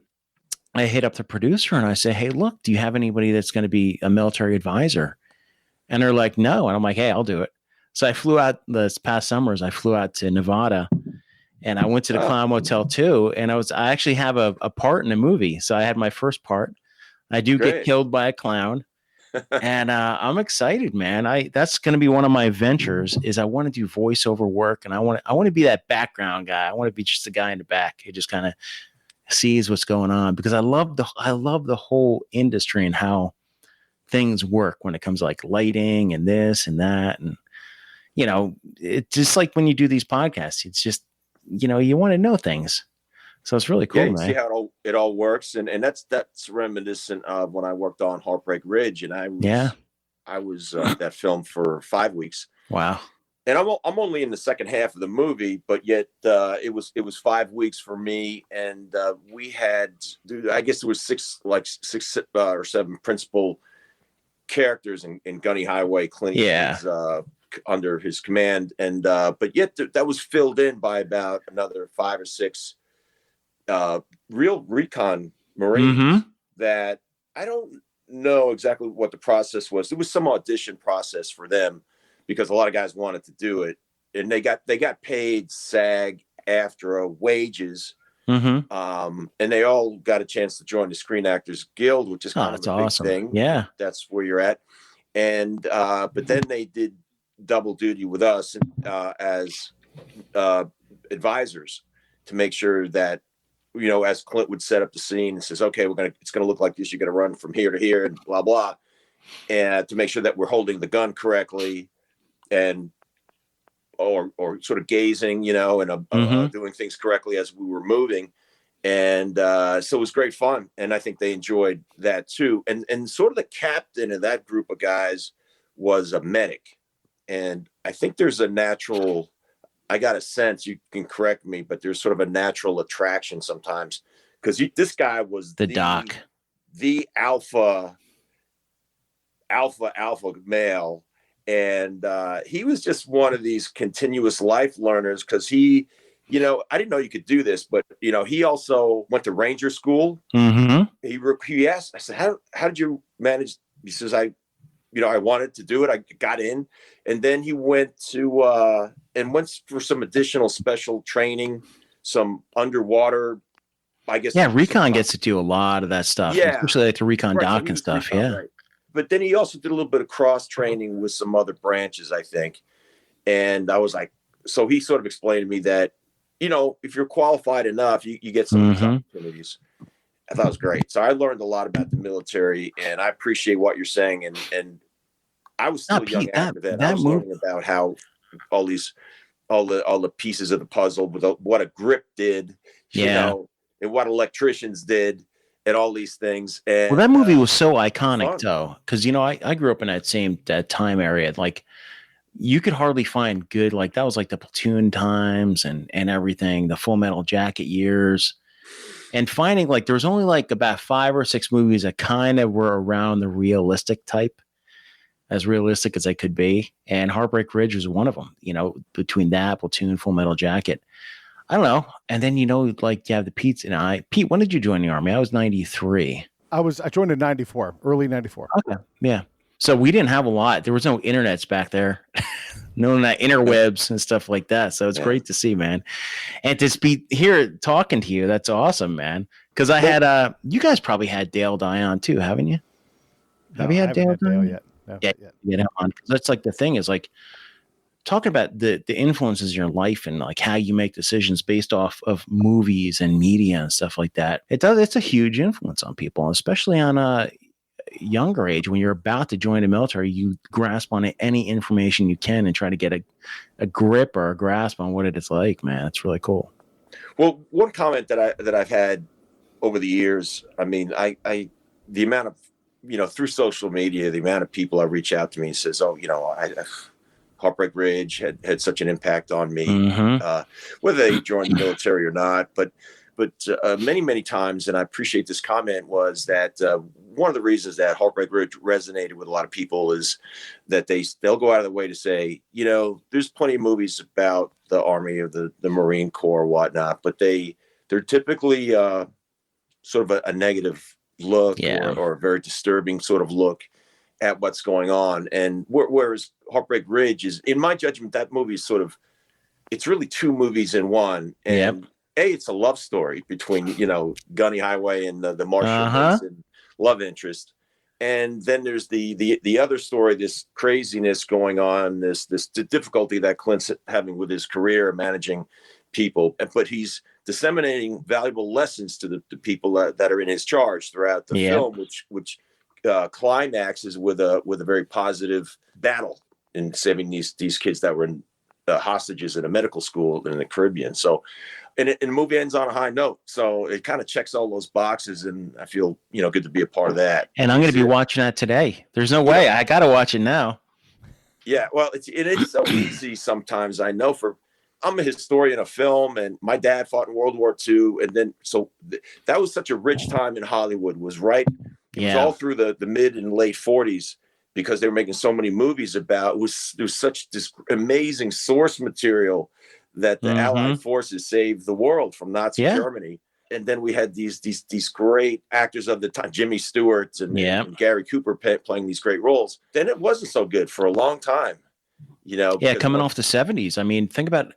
producer and I said, hey, look, do you have anybody that's going to be a military advisor? And they're like, no. And I'm like, hey, I'll do it. So I flew out this past summers. I flew out to Nevada and I went to the Clown Motel 2 and I actually have a part in the movie. So I had my first part. I do get killed by a clown and I'm excited, man. That's going to be one of my ventures is I want to do voiceover work and I want to be that background guy. I want to be just the guy in the back who just kind of sees what's going on because I love the whole industry and how things work when it comes to like lighting and this and that. And, it's just like when you do these podcasts, it's just, you want to know things. So it's really cool, you man. See how it all works. And that's reminiscent of when I worked on Heartbreak Ridge and I was that film for 5 weeks. Wow. And I'm only in the second half of the movie, but yet it was 5 weeks for me. And we had, I guess there was six or seven principal characters in Gunny Highway Clinic under his command. And but yet that was filled in by about another 5 or 6 real recon Marines that I don't know exactly what the process was. There was some audition process for them because a lot of guys wanted to do it and they got paid SAG-AFTRA wages. And they all got a chance to join the Screen Actors Guild, which is kind of a big thing. Yeah, that's where you're at. And but then they did double duty with us as advisors to make sure that as Clint would set up the scene and says, okay, it's gonna look like this. You're gonna run from here to here and blah blah, and to make sure that we're holding the gun correctly and or sort of gazing, and doing things correctly as we were moving. And so it was great fun. And I think they enjoyed that too. And sort of the captain of that group of guys was a medic. And I think there's I got a sense, you can correct me, but there's sort of a natural attraction sometimes because this guy was the doc, the alpha male. And he was just one of these continuous life learners because I didn't know you could do this, but, he also went to Ranger school. He asked, I said, how did you manage? He says, I wanted to do it. I got in. And then he went for some additional special training, some underwater, I guess. Yeah, recon gets to do a lot of that stuff. Yeah. Especially like the recon doc and stuff. Recon, yeah. Right. but then he also did a little bit of cross training with some other branches, I think. And I was like, so he sort of explained to me that, if you're qualified enough, you get some of these opportunities. I thought it was great. So I learned a lot about the military, and I appreciate what you're saying. And I was still young after that. I was learning about how all the pieces of the puzzle, with what a grip did, and what electricians did, and all these things. And, that movie was so iconic, though, because I grew up in that time area. Like, you could hardly find good, like, that was like the Platoon times and everything, the Full Metal Jacket years, and finding, like, there was only like about 5 or 6 movies that kind of were around the realistic type, as realistic as they could be. And Heartbreak Ridge was one of them, between that, Platoon, Full Metal Jacket. I don't know. And then, like, you have the Pete and I. Pete, when did you join the Army? I was 93. I joined in 94, early 94. Okay. Yeah. So we didn't have a lot. There was no internets back there. No interwebs and stuff like that. So it's great to see, man. And to be here talking to you, that's awesome, man. Because I had, you guys probably had Dale Dion too, haven't you? Have you had Dale yet? No, yeah, get him on. That's like the thing is, like, talking about the influences in your life and like how you make decisions based off of movies and media and stuff like that. It's a huge influence on people, especially on a younger age. When you're about to join the military, you grasp on any information you can and try to get a grip or a grasp on what it is like, man. It's really cool. Well, one comment that I've had over the years, I mean, the amount of, through social media, the amount of people that reach out to me and says, Heartbreak Ridge had such an impact on me, whether they joined the military or not. But many, many times, and I appreciate this comment, was that one of the reasons that Heartbreak Ridge resonated with a lot of people is that they'll go out of their way to say, there's plenty of movies about the Army or the Marine Corps or whatnot, but they're typically sort of a negative look or a very disturbing sort of look at what's going on. And whereas Heartbreak Ridge is, in my judgment, that movie is it's really 2 movies in one. And it's a love story between, Gunny Highway and the Marshall Mason love interest. And then there's the other story, this craziness going on, this difficulty that Clint's having with his career, managing people, but he's disseminating valuable lessons to the people that are in his charge throughout the film, which climaxes with a very positive battle in saving these kids that were in hostages in a medical school in the Caribbean. So, and the movie ends on a high note. So it kind of checks all those boxes, and I feel good to be a part of that. And I'm going to be watching that today. There's no way. I got to watch it now. Yeah, well, it's so easy sometimes. I know I'm a historian of film, and my dad fought in World War II, and then that was such a rich time in Hollywood. It was all through the mid and late 40s, because they were making so many movies about there was such this amazing source material that the Allied forces saved the world from Nazi Germany. And then we had these great actors of the time, Jimmy Stewart and Gary Cooper playing these great roles. Then it wasn't so good for a long time, coming off the 70s. I mean, think about,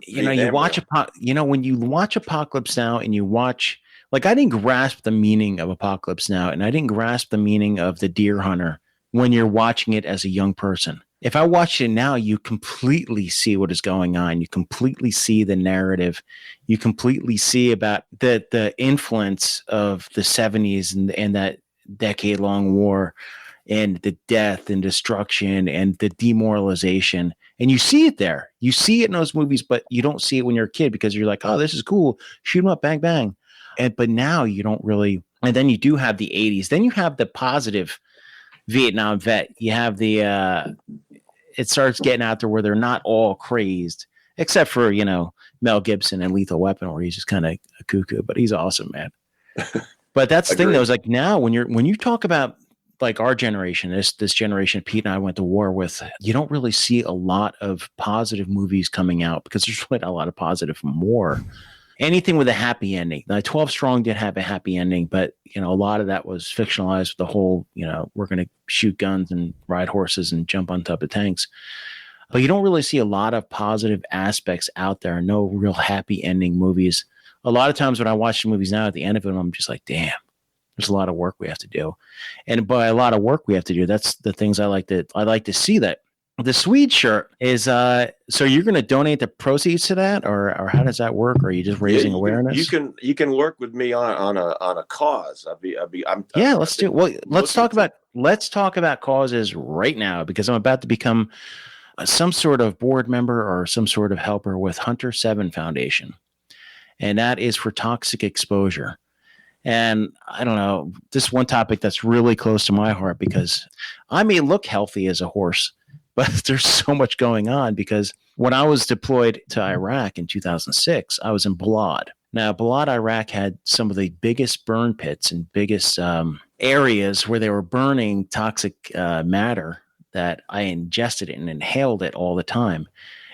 you watch, when you watch Apocalypse Now and you watch, like, I didn't grasp the meaning of Apocalypse Now, and I didn't grasp the meaning of The Deer Hunter when you're watching it as a young person. If I watched it now, you completely see what is going on. You completely see the narrative. You completely see about the influence of the 70s and that decade-long war and the death and destruction and the demoralization. And you see it there. You see it in those movies, but you don't see it when you're a kid, because you're like, oh, this is cool. Shoot 'em up, bang, bang. But now you don't really. And then you do have the 80s. Then you have the positive Vietnam vet. You have it starts getting out there where they're not all crazed, except for, Mel Gibson and Lethal Weapon, where he's just kind of a cuckoo, but he's awesome, man. But that's the thing, though, is like now when you talk about like our generation, this generation Pete and I went to war with, you don't really see a lot of positive movies coming out, because there's really not a lot of positive from war. Anything with a happy ending. Now, 12 Strong did have a happy ending, but a lot of that was fictionalized with the whole, we're going to shoot guns and ride horses and jump on top of tanks. But you don't really see a lot of positive aspects out there. No real happy ending movies. A lot of times when I watch the movies now, at the end of it, I'm just like, damn, There's a lot of work we have to do. And by a lot of work we have to do, that's the things I like to see. That the Swede shirt is, so you're going to donate the proceeds to that, or how does that work? Or are you just raising awareness? You can work with me on a cause. Let's talk about causes right now, because I'm about to become some sort of board member or some sort of helper with Hunter 7 Foundation. And that is for toxic exposure. And I don't know, this one topic that's really close to my heart, because I may look healthy as a horse, but there's so much going on. Because when I was deployed to Iraq in 2006, I was in Balad. Now, Balad, Iraq had some of the biggest burn pits and biggest areas where they were burning toxic matter that I ingested it and inhaled it all the time.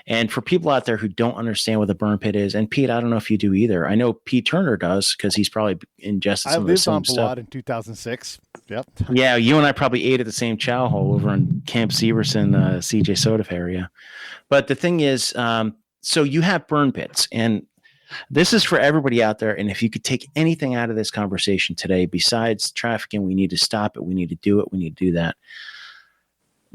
And for people out there who don't understand what the burn pit is, and Pete, I don't know if you do either. I know Pete Turner does, because he's probably ingested some of the same stuff. I lived on Balad in 2006. Yep. Yeah, you and I probably ate at the same chow hole over in Camp Severson, CJ Sodif area. But the thing is, so you have burn pits, and this is for everybody out there. And if you could take anything out of this conversation today, besides trafficking, we need to stop it. We need to do it. We need to do that.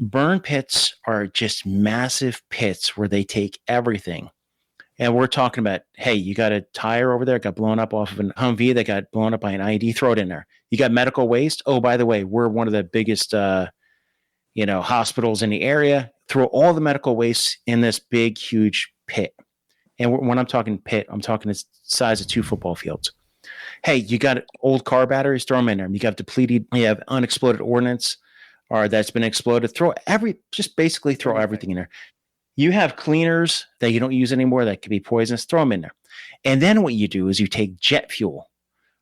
Burn pits are just massive pits where they take everything. And we're talking about, hey, you got a tire over there, got blown up off of an Humvee that got blown up by an IED, throw it in there. You got medical waste. Oh, by the way, we're one of the biggest, hospitals in the area. Throw all the medical waste in this big, huge pit. And when I'm talking pit, I'm talking the size of 2 football fields. Hey, you got old car batteries, throw them in there. You got you have unexploded ordnance, or that's been exploded. Basically throw everything in there. You have cleaners that you don't use anymore that could be poisonous, throw them in there. And then what you do is you take jet fuel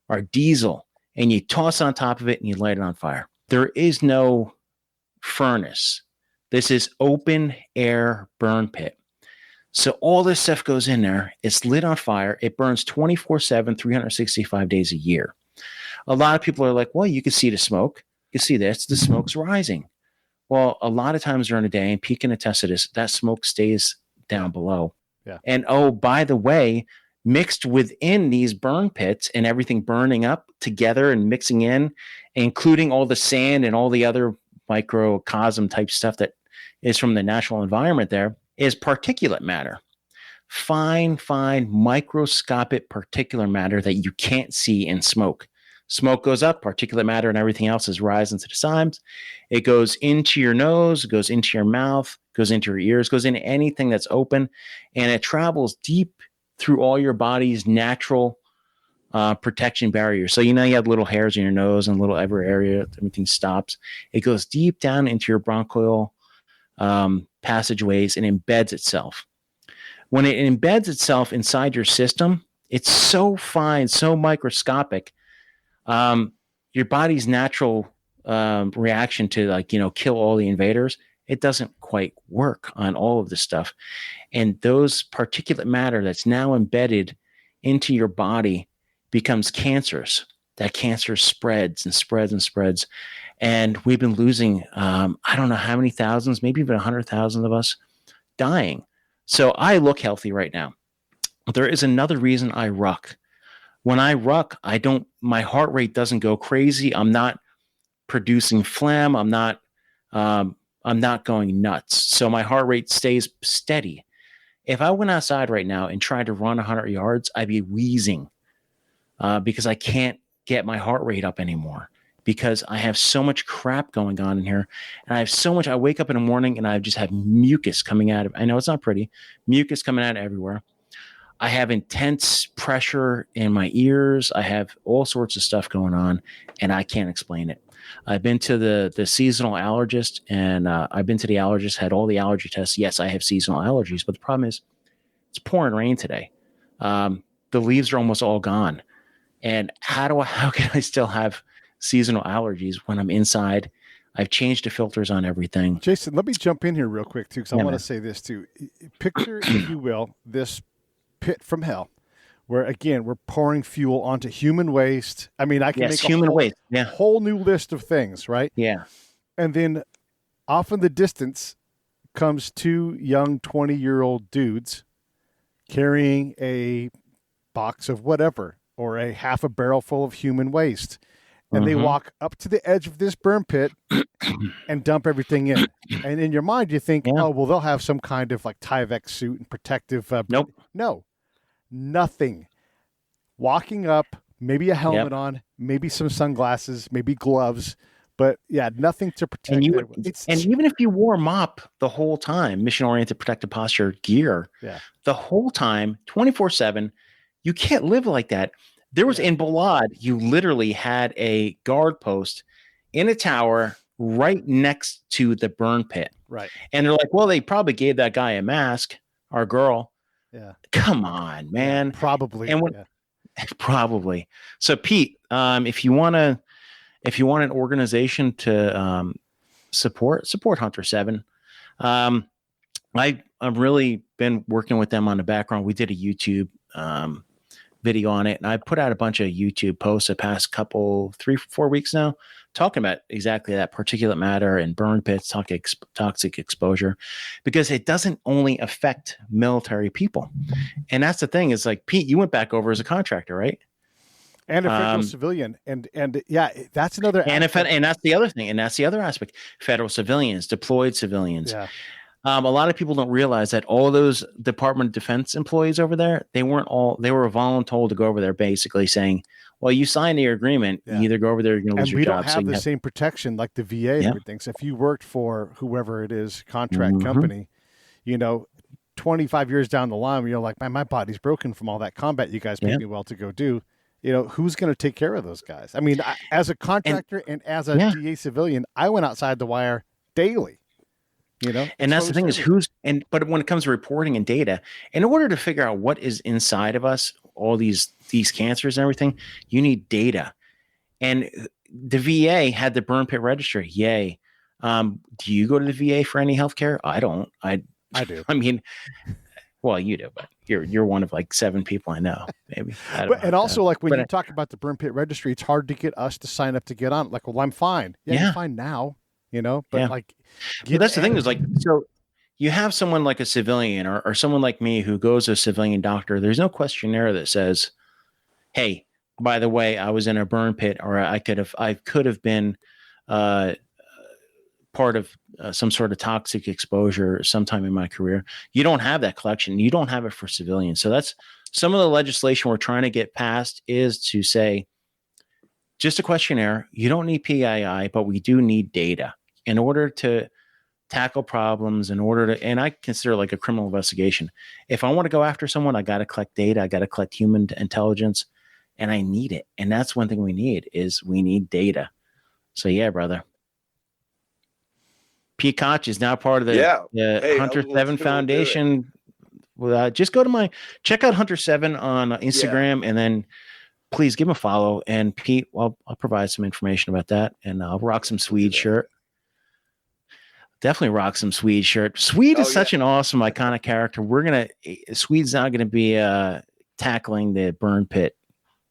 or diesel and you toss on top of it and you light it on fire. There is no furnace. This is open air burn pit. So all this stuff goes in there. It's lit on fire. It burns 24/7, 365 days a year. A lot of people are like, well, you can see the smoke. You can see this. The smoke's rising. Well, a lot of times during the day, and Pete can attest to this, that smoke stays down below. Yeah. And oh, by the way, mixed within these burn pits and everything burning up together and mixing in, including all the sand and all the other microcosm type stuff that is from the natural environment, there is particulate matter. Fine, microscopic particulate matter that you can't see in smoke. Smoke goes up, particulate matter and everything else is rising to the sides. It goes into your nose, it goes into your mouth, goes into your ears, goes into anything that's open, and it travels deep through all your body's natural protection barriers. So you have little hairs in your nose and little every area, everything stops. It goes deep down into your bronchial passageways and embeds itself. When it embeds itself inside your system, it's so fine, so microscopic. Your body's natural reaction to kill all the invaders, it doesn't quite work on all of this stuff. And those particulate matter that's now embedded into your body becomes cancerous. That cancer spreads and spreads and spreads. And we've been losing, I don't know how many thousands, maybe even 100,000 of us dying. So I look healthy right now. There is another reason I ruck. When I ruck, my heart rate doesn't go crazy. I'm not producing phlegm. I'm not going nuts. So my heart rate stays steady. If I went outside right now and tried to run 100 yards, I'd be wheezing because I can't get my heart rate up anymore because I have so much crap going on in here. And I wake up in the morning and I just have mucus coming out of, I know it's not pretty, mucus coming out everywhere. I have intense pressure in my ears. I have all sorts of stuff going on, and I can't explain it. I've been to the seasonal allergist, and I've been to the allergist, had all the allergy tests. Yes, I have seasonal allergies, but the problem is it's pouring rain today. The leaves are almost all gone. And how can I still have seasonal allergies when I'm inside? I've changed the filters on everything. Jason, let me jump in here real quick, too, because I want to say this, too. Picture, if you will, this pit from hell, where again we're pouring fuel onto human waste. I mean, I can make a whole new list of things, right? Yeah. And then off in the distance comes 2 young 20-year-old dudes carrying a box of whatever or a half a barrel full of human waste. and they walk up to the edge of this burn pit and dump everything in. And in your mind, you think, oh, well, they'll have some kind of like Tyvek suit and protective. Nope. No, nothing. Walking up, maybe a helmet on, maybe some sunglasses, maybe gloves, but yeah, nothing to protect. And even if you wore MOP the whole time, mission-oriented protective posture gear, the whole time, 24/7, you can't live like that. There was in Balad, you literally had a guard post in a tower right next to the burn pit. Right. And they're like, well, they probably gave that guy a mask, our girl. Yeah. Come on, man. Yeah, probably. And probably. So Pete, if you want an organization to support Hunter 7. I've really been working with them on the background. We did a YouTube video on it, and I put out a bunch of YouTube posts the past 3-4 weeks now, talking about exactly that particulate matter and burn pits, toxic exposure, because it doesn't only affect military people. And that's the thing, is like, Pete, you went back over as a contractor, right? And a federal civilian, and yeah, that's another. And that's the other thing, and that's the other aspect. Federal civilians, deployed civilians. Yeah. A lot of people don't realize that all those Department of Defense employees over there, they were voluntold to go over there, basically saying, well, you signed your agreement. You either go over there, you're going to lose your job. And we don't have the same protection like the VA and everything. So if you worked for whoever it is, contract company, 25 years down the line, you're like, man, my body's broken from all that combat you guys paid me well to go do. Who's going to take care of those guys? I mean, as a contractor and as a DA civilian, I went outside the wire daily. And that's the thing, is but when it comes to reporting and data, in order to figure out what is inside of us, all these cancers and everything, you need data. And the VA had the burn pit registry. Yay. Do you go to the VA for any healthcare? I don't. I do. I mean, well, you do, but you're one of like 7 people I know, maybe. And also, like, when you talk about the burn pit registry, it's hard to get us to sign up to get on. Like, well, I'm fine. Yeah, you're fine now. But like, that's the thing, is like, so you have someone like a civilian or someone like me who goes to a civilian doctor. There's no questionnaire that says, hey, by the way, I was in a burn pit, or I could have been part of some sort of toxic exposure sometime in my career. You don't have that collection. You don't have it for civilians. So that's some of the legislation we're trying to get passed, is to say, just a questionnaire. You don't need PII, but we do need data in order to tackle problems, and I consider like a criminal investigation. If I want to go after someone, I got to collect data. I got to collect human intelligence, and I need it. And that's one thing we need data. So yeah, brother. Pete Koch is now part of the Hunter 7 Foundation. Just check out Hunter 7 on Instagram, and then please give him a follow. And Pete, I'll provide some information about that, and I'll rock some Swede shirt. Definitely rock some Swede shirt. Swede is such an awesome, iconic character. Swede's now going to be tackling the burn pit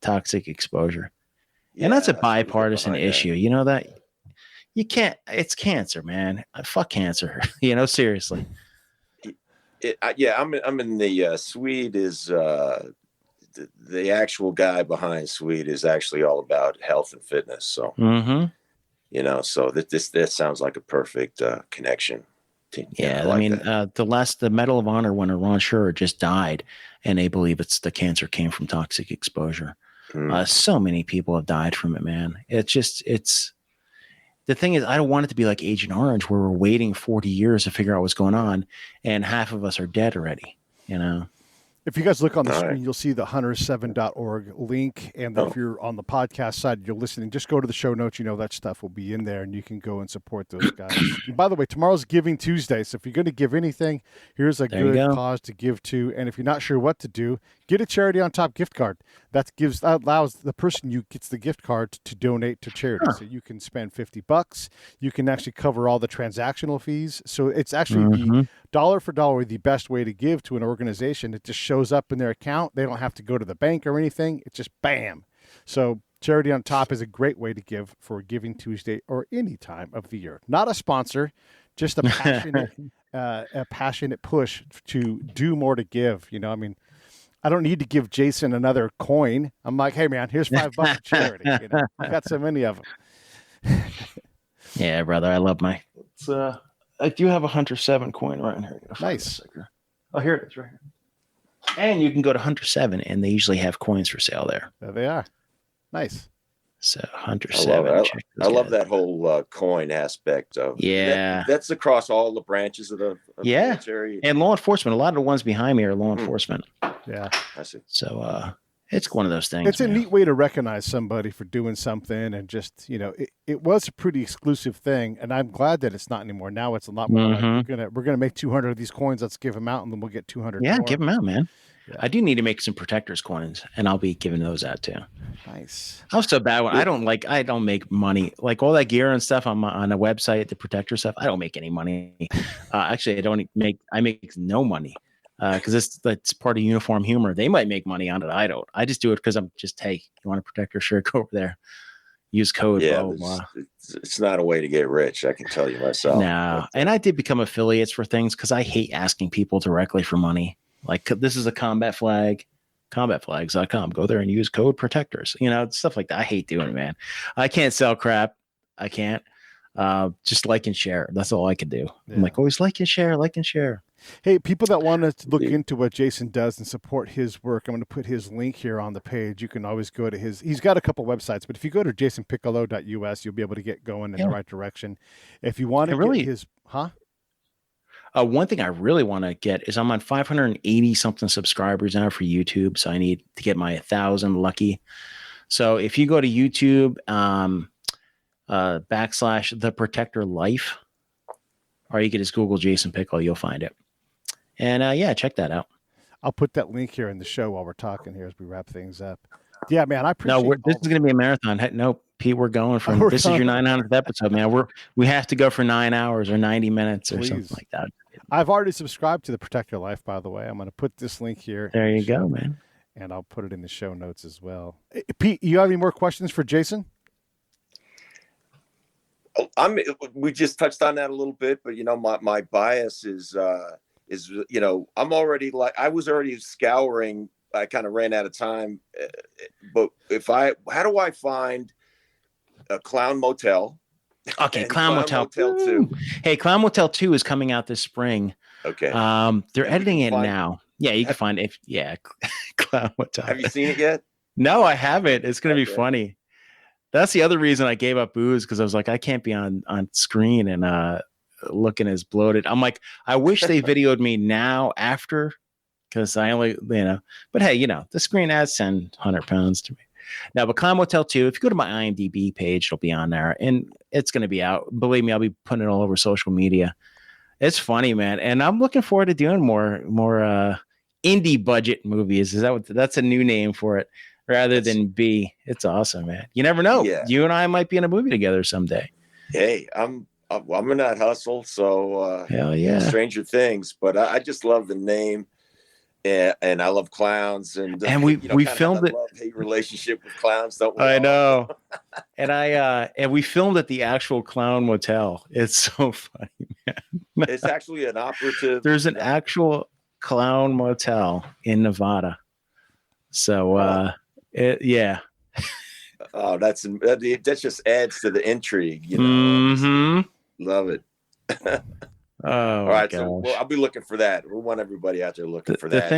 toxic exposure. And that's a bipartisan issue. You know that? You can't, it's cancer, man. Fuck cancer. Seriously. I'm in the Swede is the actual guy behind Swede is actually all about health and fitness. So, so this sounds like a perfect connection. The Medal of Honor winner, Ron Scherer, just died, and they believe the cancer came from toxic exposure. So many people have died from it, man. The thing is, I don't want it to be like Agent Orange, where we're waiting 40 years to figure out what's going on, and half of us are dead already, If you guys look on the screen, you'll see the hunter7.org link. And if you're on the podcast side, you're listening, just go to the show notes. That stuff will be in there, and you can go and support those guys. And by the way, tomorrow's Giving Tuesday. So if you're going to give anything, here's a good cause to give to. And if you're not sure what to do, get a Charity on Top gift card. That allows the person who gets the gift card to donate to charity. So you can spend $50. You can actually cover all the transactional fees. So it's actually the dollar for dollar the best way to give to an organization. It just shows up in their account. They don't have to go to the bank or anything. It's just bam. So Charity on Top is a great way to give for Giving Tuesday or any time of the year. Not a sponsor, just a passionate push to do more to give. I don't need to give Jason another coin. I'm like, hey man, here's $5 for charity. You know, I've got so many of them. Yeah, brother, I love my. It's I do have a Hunter 7 coin right in here. Nice. Oh, here it is, right here. And you can go to Hunter 7, and they usually have coins for sale there. There they are. Nice. So Hunter I 7. love it. I love that whole coin aspect of that's across all the branches of the military. And law enforcement. A lot of the ones behind me are law enforcement. Yeah, I see. So it's one of those things. It's a neat way to recognize somebody for doing something, and just, you know, it was a pretty exclusive thing, and I'm glad that it's not anymore. Now it's a lot more like we're gonna make 200 of these coins. Let's give them out, and then we'll get 200. Yeah, more. give them out, man. Yeah. I do need to make some protectors coins, and I'll be giving those out too. Nice. I'm so bad when I don't make money, like all that gear and stuff on a website, the protector stuff. I don't make any money. Actually, I make no money. Because that's part of uniform humor. They might make money on it. I don't. I just do it because I'm just, hey, you want to protect your shirt? Go over there. Use code. Yeah, blah, blah, blah. It's not a way to get rich. I can tell you myself. No, and I did become affiliates for things because I hate asking people directly for money. Like, this is a combat flag, combatflags.com. Go there and use code protectors. You know, stuff like that. I hate doing it, man. I can't sell crap. I can't. Just like and share. That's all I can do. Yeah. I'm like, always like and share. Hey, people that want to look into what Jason does and support his work, I'm going to put his link here on the page. You can always go to he's got a couple websites, but if you go to jasonpiccolo.us, you'll be able to get going in the right direction. If you want to get his, one thing I really want to get is I'm on 580 something subscribers now for YouTube. So I need to get my 1,000 lucky. So if you go to YouTube, / The Protector Life, or you can just Google Jason Piccolo, you'll find it. And check that out. I'll put that link here in the show while we're talking here as we wrap things up. Yeah, man, I appreciate. No, this is going to be a marathon. No, Pete, we're going from. This is your 900th episode, man. We have to go for 9 hours or 90 minutes or something like that. I've already subscribed to the Protector Life, by the way. I'm going to put this link here. There you go, man. And I'll put it in the show notes as well. Pete, you have any more questions for Jason? We just touched on that a little bit, but my bias is I'm already I was already scouring. I kind of ran out of time, but how do I find a Clown Motel? Okay, Clown Motel 2. Hey, Clown Motel 2 is coming out this spring. Okay. They're editing it now. Yeah, you can find it. Clown Motel. Have you seen it yet? No, I haven't. It's going to be funny. That's the other reason I gave up booze, because I was like, I can't be on screen and looking as bloated. I'm like, I wish they videoed me now after, because I only, but hey, the screen adds 100 pounds to me. Now, but Clown Motel 2, if you go to my IMDb page, it'll be on there, and it's going to be out. Believe me, I'll be putting it all over social media. It's funny, man. And I'm looking forward to doing more indie budget movies. That's a new name for it. Rather than B. It's awesome, man. You never know. Yeah. You and I might be in a movie together someday. Hey, I'm in that hustle. So hell yeah, Stranger Things. But I just love the name, and I love clowns. And we filmed it. Love-hate relationship with clowns, don't we? I know. And we filmed at the actual Clown Motel. It's so funny, man. It's actually an operative. There's an actual Clown Motel in Nevada. So. Yeah. Oh, that just adds to the intrigue. Love it. All right, so I'll be looking for that. We want everybody out there looking for that.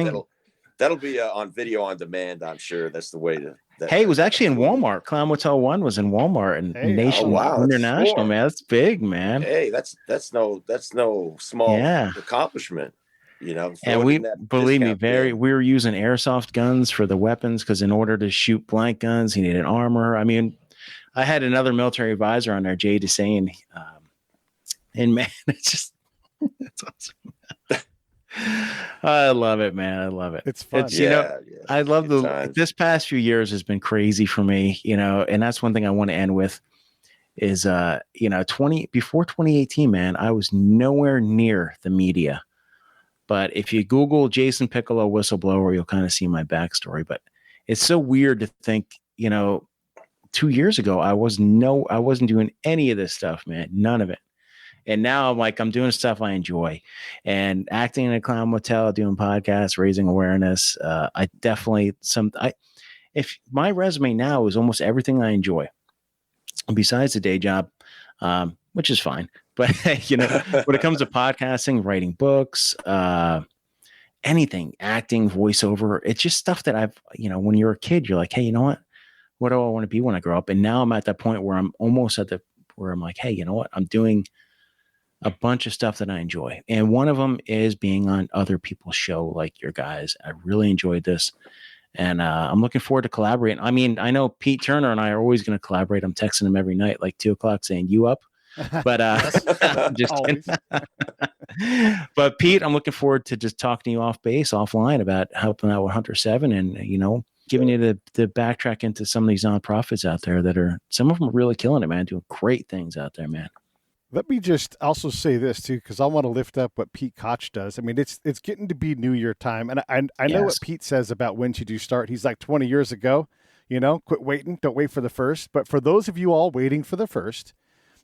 That'll be on video on demand. I'm sure that's the way to. Hey, it was actually in Walmart. Clown Motel 1 was in Walmart and International, man. That's big, man. Hey, that's no small accomplishment. And we were using airsoft guns for the weapons, because in order to shoot blank guns, you need an armor. I mean, I had another military advisor on there, Jay Desane, and man, it's awesome. I love it, man. I love it. It's fun. I love this past few years has been crazy for me, and that's one thing I want to end with is, before 2018, man, I was nowhere near the media. But if you Google Jason Piccolo whistleblower, you'll kind of see my backstory. But it's so weird to think, 2 years ago, I wasn't doing any of this stuff, man. None of it. And now I'm doing stuff I enjoy, and acting in a clown motel, doing podcasts, raising awareness. I definitely if my resume now is almost everything I enjoy besides the day job, which is fine. But when it comes to podcasting, writing books, anything, acting, voiceover, it's just stuff that I've, when you're a kid, you're like, hey, you know what do I want to be when I grow up? And now I'm at that point where I'm almost where I'm like, hey, you know what? I'm doing a bunch of stuff that I enjoy. And one of them is being on other people's show, like your guys. I really enjoyed this. And I'm looking forward to collaborating. I mean, I know Pete Turner and I are always going to collaborate. I'm texting him every night, like 2:00 saying, you up? But just kidding. But Pete, I'm looking forward to just talking to you offline about helping out with Hunter 7 and, giving you the backtrack into some of these nonprofits out there some of them are really killing it, man, doing great things out there, man. Let me just also say this too, because I want to lift up what Pete Koch does. I mean, it's getting to be New Year time, and I know what Pete says about when should you start. He's like 20 years ago, quit waiting, don't wait for the first. But for those of you all waiting for the first,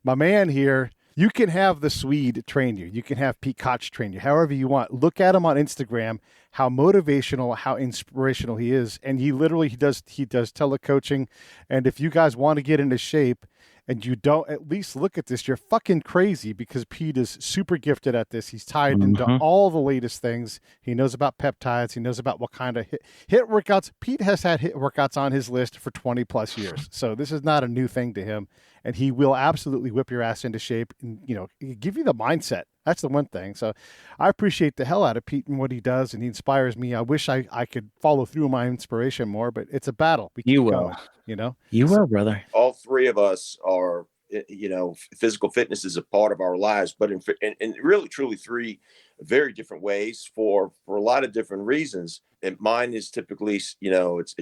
my man here, you can have the Swede train you. You can have Pete Koch train you, however you want. Look at him on Instagram, how motivational, how inspirational he is, and he does telecoaching. And if you guys want to get into shape, and you don't at least look at this, you're fucking crazy, because Pete is super gifted at this. He's tied into all the latest things. He knows about peptides. He knows about what kind of hit workouts. Pete has had hit workouts on his list for 20 plus years. So this is not a new thing to him. And he will absolutely whip your ass into shape and, give you the mindset. That's the one thing. So I appreciate the hell out of Pete and what he does, and he inspires me. I wish I could follow through my inspiration more, but it's a battle. You will. You will, brother. All three of us are, physical fitness is a part of our lives, but in really, truly three very different ways for a lot of different reasons. And mine is typically, it's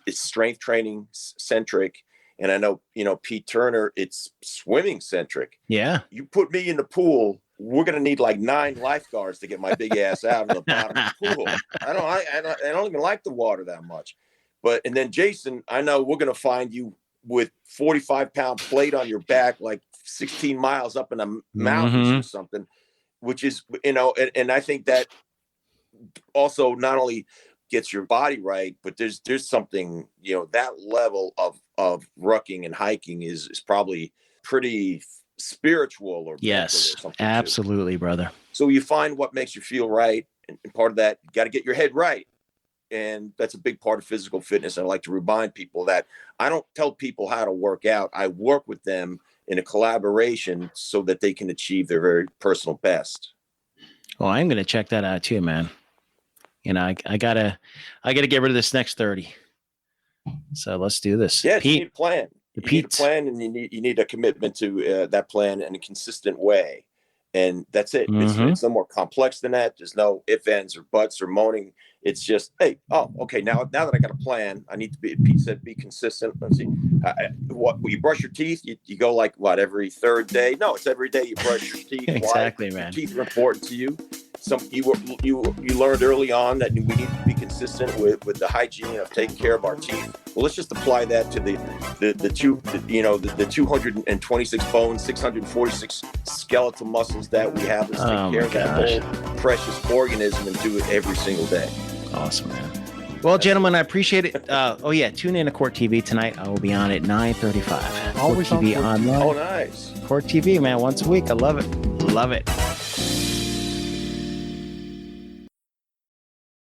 strength training centric. And I know, Pete Turner, it's swimming centric. Yeah. You put me in the pool, we're going to need like 9 lifeguards to get my big ass out of the bottom of the pool. I don't even like the water that much. And then Jason, I know we're going to find you with 45-pound plate on your back, like 16 miles up in the mountains or something, which is, and I think that also not only gets your body right, but there's something, that level of rucking and hiking is probably pretty spiritual or yes, or absolutely, brother. So you find what makes you feel right, and part of that, you got to get your head right. And that's a big part of physical fitness. I like to remind people that I don't tell people how to work out. I work with them in a collaboration so that they can achieve their very personal best. Well, I'm going to check that out too, man. I gotta get rid of this next 30. So let's do this. Yeah, Pete, you need a plan. You need a plan, and you need a commitment to that plan in a consistent way. And that's it. It's no more complex than that. There's no ifs, ands, or buts or moaning. It's just, hey, okay. Now that I got a plan, I need to be. Pete said, be consistent. Let's see. You brush your teeth? You go like what, every third day? No, it's every day you brush your teeth. Exactly, Why? man. Your teeth are important to you. You learned early on that we need to be consistent with the hygiene of taking care of our teeth. Well, let's just apply that to the 226 bones, 646 skeletal muscles that we have. Let's take care of that whole precious organism and do it every single day. Awesome, man. Well, gentlemen, I appreciate it. Tune in to Court TV tonight. I will be on at 9:35. Always Court TV on online. Oh, nice. Court TV, man, once a week. I love it. Love it.